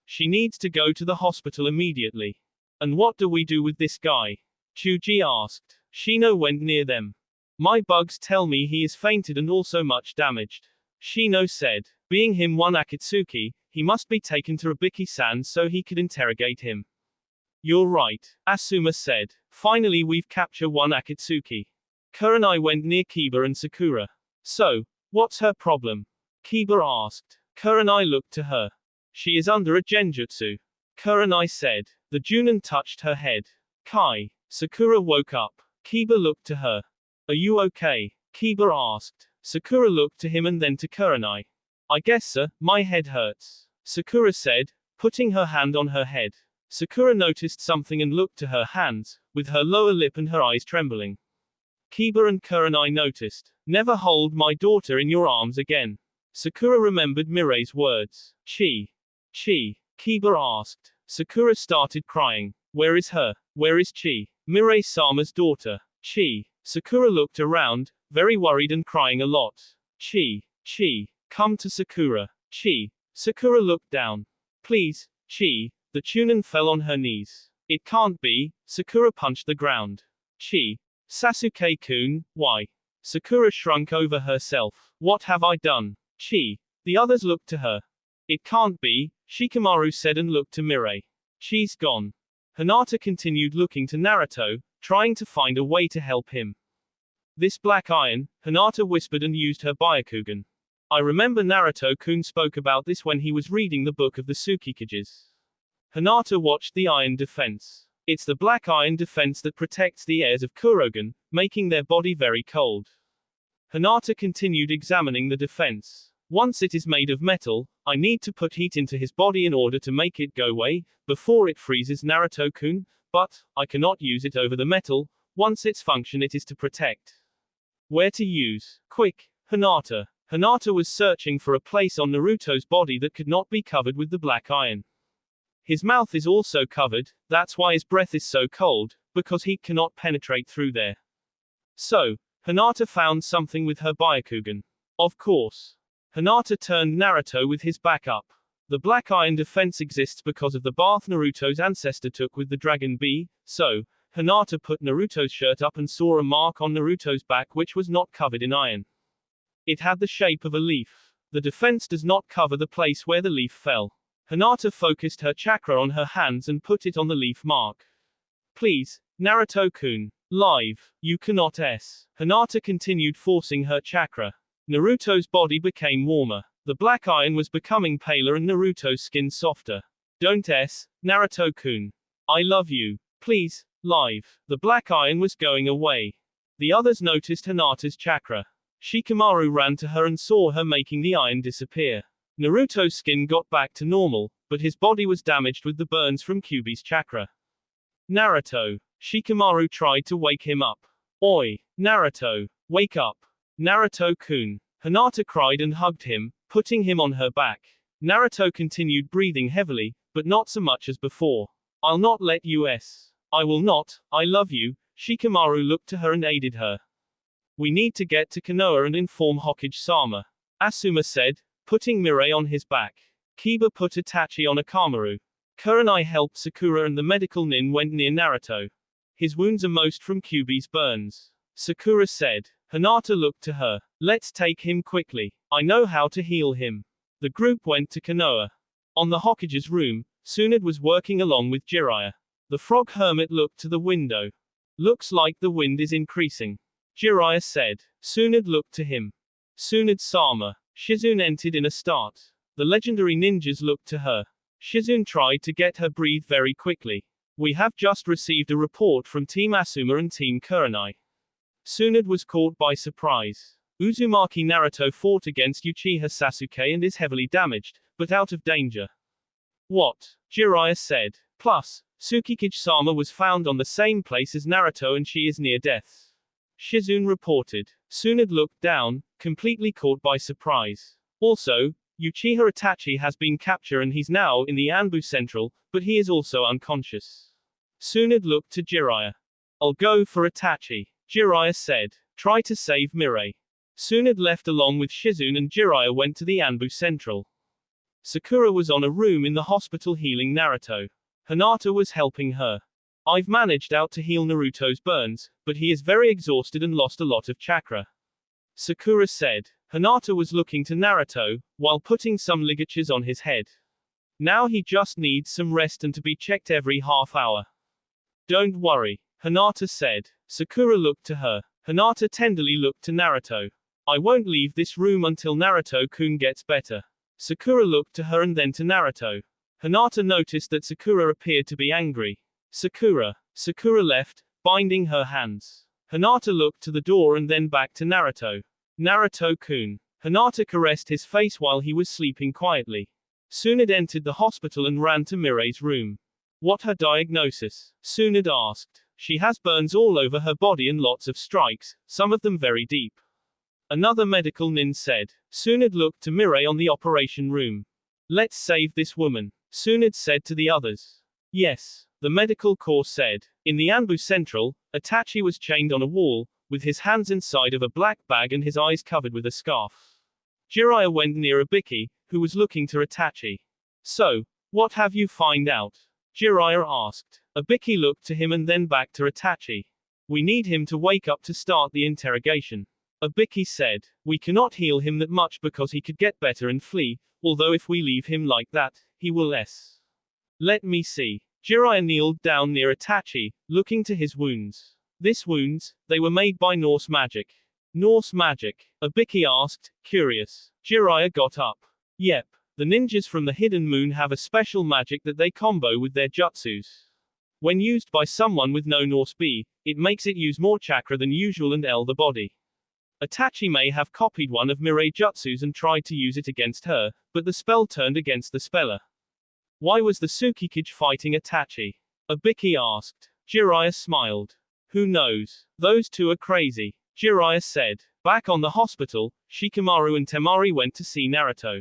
She needs to go to the hospital immediately. And what do we do with this guy? Chuji asked. Shino went near them. My bugs tell me he is fainted and also much damaged. Shino said. Being him one Akatsuki, he must be taken to Ribiki-san so he could interrogate him. You're right, Asuma said. Finally we've captured one Akatsuki. Kurenai went near Kiba and Sakura. So, what's her problem? Kiba asked. Kurenai looked to her. She is under a genjutsu. Kurenai said. The Junin touched her head. Kai. Sakura woke up. Kiba looked to her. Are you okay? Kiba asked. Sakura looked to him and then to Kurenai. I guess sir, my head hurts. Sakura said, putting her hand on her head. Sakura noticed something and looked to her hands, with her lower lip and her eyes trembling. Kiba and Kurenai noticed. Never hold my daughter in your arms again. Sakura remembered Mirai's words. Chi. Kiba asked. Sakura started crying. Where is her? Where is Chi? Mirai-sama's daughter. Chi. Sakura looked around, very worried and crying a lot. Chi, come to Sakura. Chi. Sakura looked down. Please, Chi. The Chunin fell on her knees. It can't be. Sakura punched the ground. Chi. Sasuke-kun, why? Sakura shrunk over herself. What have I done? Chi. The others looked to her. It can't be, Shikamaru said and looked to Mirai. Chi's gone. Hinata continued looking to Naruto, trying to find a way to help him. This black iron, Hinata whispered and used her Byakugan. I remember Naruto-kun spoke about this when he was reading the book of the Tsukikages. Hinata watched the iron defense. It's the black iron defense that protects the heirs of Kurogen, making their body very cold. Hinata continued examining the defense. Once it is made of metal, I need to put heat into his body in order to make it go away, before it freezes Naruto-kun, but, I cannot use it over the metal, once its function it is to protect. Where to use? Quick, Hinata. Hinata was searching for a place on Naruto's body that could not be covered with the black iron. His mouth is also covered, that's why his breath is so cold, because heat cannot penetrate through there. So, Hinata found something with her Byakugan. Of course. Hinata turned Naruto with his back up. The black iron defense exists because of the bath Naruto's ancestor took with the Dragon Bee, so, Hinata put Naruto's shirt up and saw a mark on Naruto's back which was not covered in iron. It had the shape of a leaf. The defense does not cover the place where the leaf fell. Hinata focused her chakra on her hands and put it on the leaf mark. Please, Naruto-kun. Live. You cannot s. Hinata continued forcing her chakra. Naruto's body became warmer. The black iron was becoming paler and Naruto's skin softer. Don't s. Naruto-kun. I love you. Please, live. The black iron was going away. The others noticed Hinata's chakra. Shikamaru ran to her and saw her making the iron disappear. Naruto's skin got back to normal, but his body was damaged with the burns from Kyuubi's chakra. Naruto. Shikamaru tried to wake him up. Oi, Naruto. Wake up. Naruto-kun. Hinata cried and hugged him, putting him on her back. Naruto continued breathing heavily, but not so much as before. I'll not let you s. I will not, I love you. Shikamaru looked to her and aided her. We need to get to Konoha and inform Hokage-sama. Asuma said, putting Mirai on his back. Kiba put Itachi on Akamaru. Kurenai helped Sakura and the medical nin went near Naruto. His wounds are most from Kyuubi's burns. Sakura said. Hinata looked to her. Let's take him quickly. I know how to heal him. The group went to Konoha. On the Hokage's room, Tsunade was working along with Jiraiya. The frog hermit looked to the window. Looks like the wind is increasing. Jiraiya said. Tsunade looked to him. Tsunade-sama. Shizune entered in a start. The legendary ninjas looked to her. Shizune tried to get her breathe very quickly. We have just received a report from Team Asuma and Team Kurenai. Tsunade was caught by surprise. Uzumaki Naruto fought against Uchiha Sasuke and is heavily damaged, but out of danger. What? Jiraiya said. Plus, Tsukikage-sama was found on the same place as Naruto and she is near death. Shizune reported. Tsunade looked down, completely caught by surprise. Also, Uchiha Itachi has been captured and he's now in the Anbu Central, but he is also unconscious. Tsunade looked to Jiraiya. I'll go for Itachi. Jiraiya said. Try to save Mirai. Tsunade left along with Shizune and Jiraiya went to the Anbu Central. Sakura was on a room in the hospital healing Naruto. Hinata was helping her. I've managed out to heal Naruto's burns, but he is very exhausted and lost a lot of chakra. Sakura said. Hinata was looking to Naruto, while putting some ligatures on his head. Now he just needs some rest and to be checked every half hour. Don't worry, Hinata said. Sakura looked to her. Hinata tenderly looked to Naruto. I won't leave this room until Naruto-kun gets better. Sakura looked to her and then to Naruto. Hinata noticed that Sakura appeared to be angry. Sakura left, binding her hands. Hinata looked to the door and then back to Naruto. Naruto-kun. Hinata caressed his face while he was sleeping quietly. Tsunade entered the hospital and ran to Mirai's room. What her diagnosis? Tsunade asked. She has burns all over her body and lots of strikes, some of them very deep. Another medical nin said. Tsunade looked to Mirai on the operation room. Let's save this woman. Tsunade said to the others. Yes. The medical corps said. In the Anbu Central, Itachi was chained on a wall, with his hands inside of a black bag and his eyes covered with a scarf. Jiraiya went near Ibiki, who was looking to Itachi. So, what have you find out? Jiraiya asked. Ibiki looked to him and then back to Itachi. We need him to wake up to start the interrogation. Ibiki said. We cannot heal him that much because he could get better and flee, although if we leave him like that, he will less. Let me see. Jiraiya kneeled down near Itachi, looking to his wounds. This wounds, they were made by Norse magic. Norse magic? Ibiki asked, curious. Jiraiya got up. Yep. The ninjas from the Hidden Moon have a special magic that they combo with their jutsus. When used by someone with no Norse B, it makes it use more chakra than usual and the body. Itachi may have copied one of Mirai jutsus and tried to use it against her, but the spell turned against the speller. Why was the Tsukikage fighting Itachi? Ibiki asked. Jiraiya smiled. Who knows? Those two are crazy. Jiraiya said. Back on the hospital, Shikamaru and Temari went to see Naruto.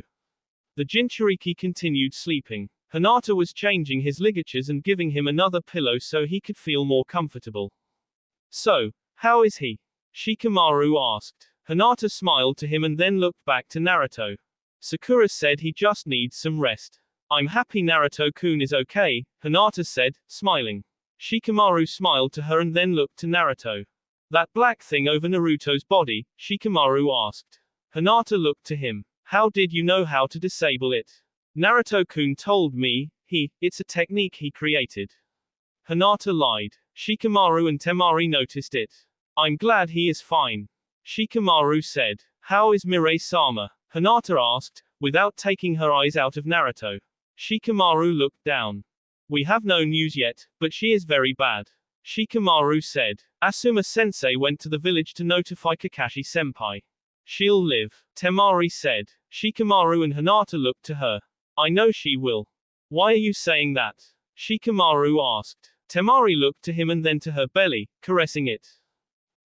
The Jinchuriki continued sleeping. Hinata was changing his ligatures and giving him another pillow so he could feel more comfortable. So, how is he? Shikamaru asked. Hinata smiled to him and then looked back to Naruto. Sakura said he just needs some rest. I'm happy Naruto-kun is okay, Hinata said, smiling. Shikamaru smiled to her and then looked to Naruto. That black thing over Naruto's body, Shikamaru asked. Hinata looked to him. How did you know how to disable it? Naruto-kun told me, it's a technique he created. Hinata lied. Shikamaru and Temari noticed it. I'm glad he is fine. Shikamaru said. How is Mirai-sama? Hinata asked, without taking her eyes out of Naruto. Shikamaru looked down. We have no news yet, but she is very bad. Shikamaru said. Asuma-sensei went to the village to notify Kakashi-senpai. She'll live, Temari said. Shikamaru and Hinata looked to her. I know she will. Why are you saying that? Shikamaru asked. Temari looked to him and then to her belly, caressing it.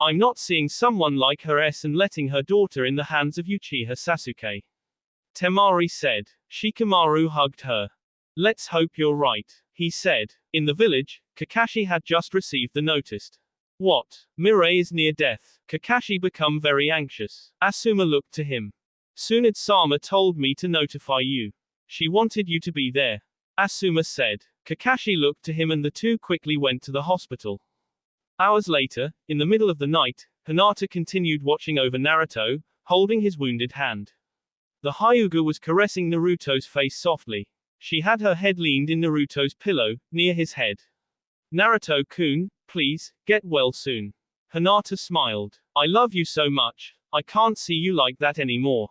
I'm not seeing someone like her and letting her daughter in the hands of Uchiha Sasuke. Temari said. Shikamaru hugged her. Let's hope you're right, he said. In the village, Kakashi had just received the notice. What? Mirai is near death. Kakashi become very anxious. Asuma looked to him. Tsunade-sama told me to notify you. She wanted you to be there. Asuma said. Kakashi looked to him and the two quickly went to the hospital. Hours later, in the middle of the night, Hinata continued watching over Naruto, holding his wounded hand. The Hyuga was caressing Naruto's face softly. She had her head leaned in Naruto's pillow, near his head. Naruto-kun, please, get well soon. Hinata smiled. I love you so much, I can't see you like that anymore.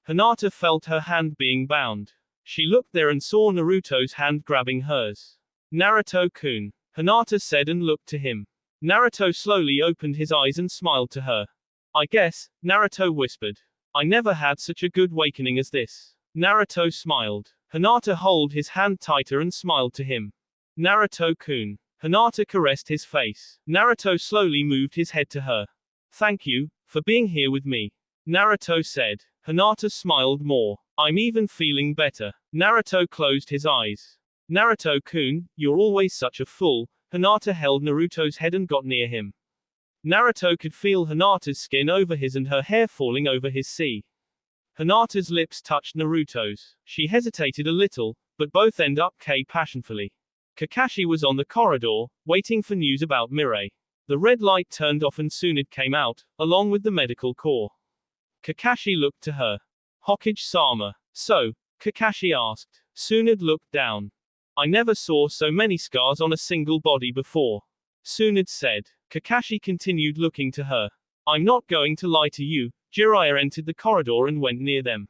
Hinata felt her hand being bound. She looked there and saw Naruto's hand grabbing hers. Naruto-kun, Hinata said and looked to him. Naruto slowly opened his eyes and smiled to her. I guess, Naruto whispered. I never had such a good awakening as this. Naruto smiled. Hinata held his hand tighter and smiled to him. Naruto-kun. Hinata caressed his face. Naruto slowly moved his head to her. Thank you, for being here with me. Naruto said. Hinata smiled more. I'm even feeling better. Naruto closed his eyes. Naruto-kun, you're always such a fool. Hinata held Naruto's head and got near him. Naruto could feel Hinata's skin over his and her hair falling over his sea. Hinata's lips touched Naruto's. She hesitated a little, but both end up passionfully. Kakashi was on the corridor, waiting for news about Mirai. The red light turned off and Tsunade came out, along with the medical corps. Kakashi looked to her. Hokage-sama. So? Kakashi asked. Tsunade looked down. I never saw so many scars on a single body before. Tsunade said. Kakashi continued looking to her. I'm not going to lie to you. Jiraiya entered the corridor and went near them.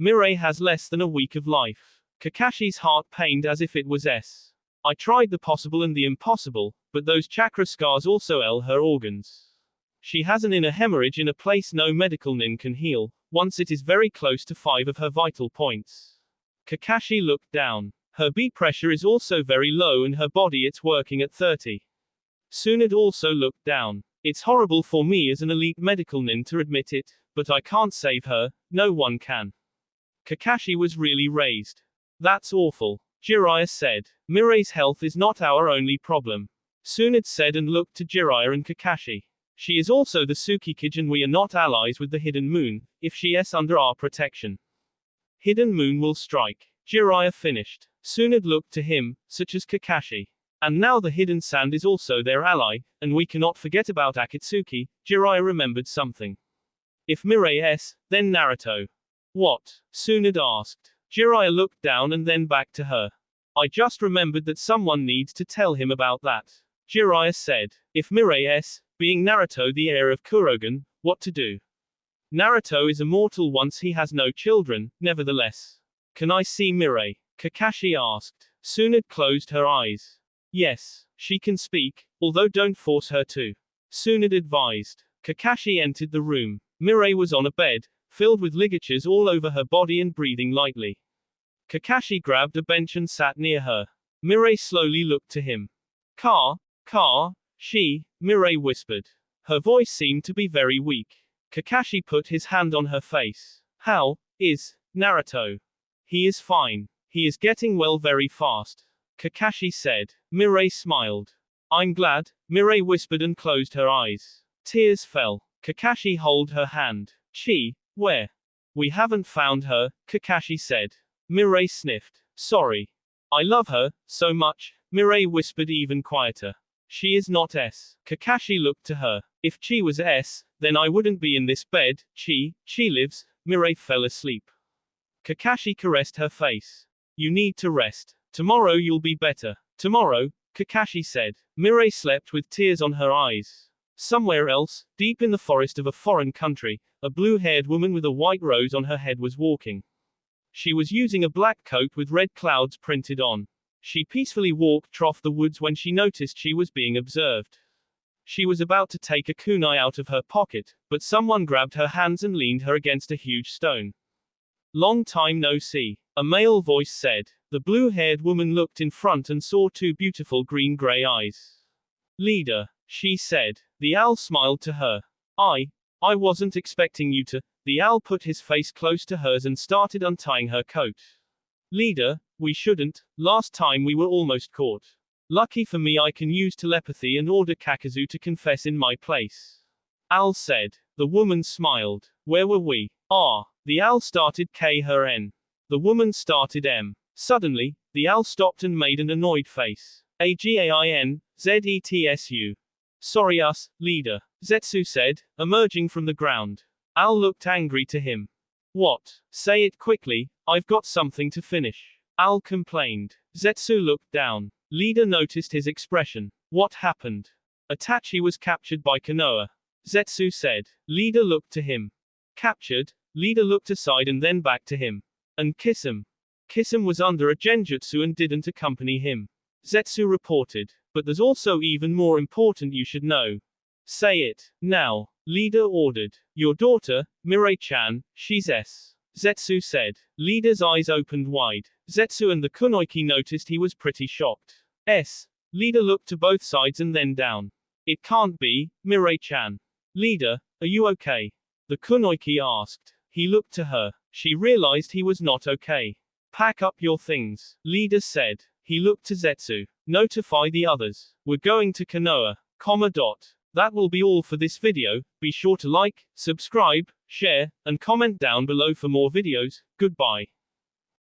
Mirai has less than a week of life. Kakashi's heart pained as if it was S. I tried the possible and the impossible, but those chakra scars also ail her organs. She has an inner hemorrhage in a place no medical nin can heal, once it is very close to 5 of her vital points. Kakashi looked down. Her B pressure is also very low and her body it's working at 30. Tsunade also looked down. It's horrible for me as an elite medical nin to admit it, but I can't save her, no one can. Kakashi was really raised. That's awful. Jiraiya said. Mirai's health is not our only problem. Tsunade said and looked to Jiraiya and Kakashi. She is also the Tsukikage and we are not allies with the Hidden Moon, if she is under our protection. Hidden Moon will strike. Jiraiya finished. Tsunade looked to him, such as Kakashi. And now the Hidden Sand is also their ally, and we cannot forget about Akatsuki. Jiraiya remembered something. If Mirai then Naruto. What? Tsunade asked. Jiraiya looked down and then back to her. I just remembered that someone needs to tell him about that. Jiraiya said. If Mirai being Naruto the heir of Kurogen, what to do? Naruto is immortal once he has no children, nevertheless. Can I see Mirai? Kakashi asked. Tsunade closed her eyes. Yes, she can speak, although don't force her to. Tsunade advised. Kakashi entered the room. Mirai was on a bed, filled with ligatures all over her body and breathing lightly. Kakashi grabbed a bench and sat near her. Mirai slowly looked to him. Mirai whispered. Her voice seemed to be very weak. Kakashi put his hand on her face. How is Naruto? He is fine. He is getting well very fast. Kakashi said. Mirai smiled. I'm glad, Mirai whispered and closed her eyes. Tears fell. Kakashi held her hand. Where? We haven't found her, Kakashi said. Mirai sniffed. Sorry. I love her, so much, Mirai whispered even quieter. She is not S. Kakashi looked to her. If Chi was S, then I wouldn't be in this bed. Chi lives. Mirai fell asleep. Kakashi caressed her face. You need to rest. Tomorrow you'll be better. Tomorrow, Kakashi said. Mirai slept with tears on her eyes. Somewhere else, deep in the forest of a foreign country, a blue-haired woman with a white rose on her head was walking. She was using a black coat with red clouds printed on. She peacefully walked through the woods when she noticed she was being observed. She was about to take a kunai out of her pocket, but someone grabbed her hands and leaned her against a huge stone. Long time no see, a male voice said. The blue-haired woman looked in front and saw two beautiful green-gray eyes. Leader, she said. The owl smiled to her. I wasn't expecting you to. The owl put his face close to hers and started untying her coat. Leader, we shouldn't. Last time we were almost caught. Lucky for me I can use telepathy and order Kakazu to confess in my place. Owl said. The woman smiled. Where were we? The owl started her N. The woman started M. Suddenly, the owl stopped and made an annoyed face. AGAIN-ZETSU. Sorry us, leader, Zetsu said, emerging from the ground. Owl looked angry to him. What? Say it quickly, I've got something to finish. Owl complained. Zetsu looked down. Leader noticed his expression. What happened? Itachi was captured by Konoha. Zetsu said. Leader looked to him. Captured? Leader looked aside and then back to him. And Kisame. Kisame was under a genjutsu and didn't accompany him. Zetsu reported. But there's also even more important you should know. Say it, now. Leader ordered. Your daughter, Mirai-chan, she's S. Zetsu said. Leader's eyes opened wide. Zetsu and the kunoichi noticed he was pretty shocked. S. Leader looked to both sides and then down. It can't be, Mirai-chan. Leader, are you okay? The kunoichi asked. He looked to her. She realized he was not okay. Pack up your things, Leader said. He looked to Zetsu. Notify the others. We're going to Konoha. That will be all for this video. Be sure to like, subscribe, share, and comment down below for more videos. Goodbye.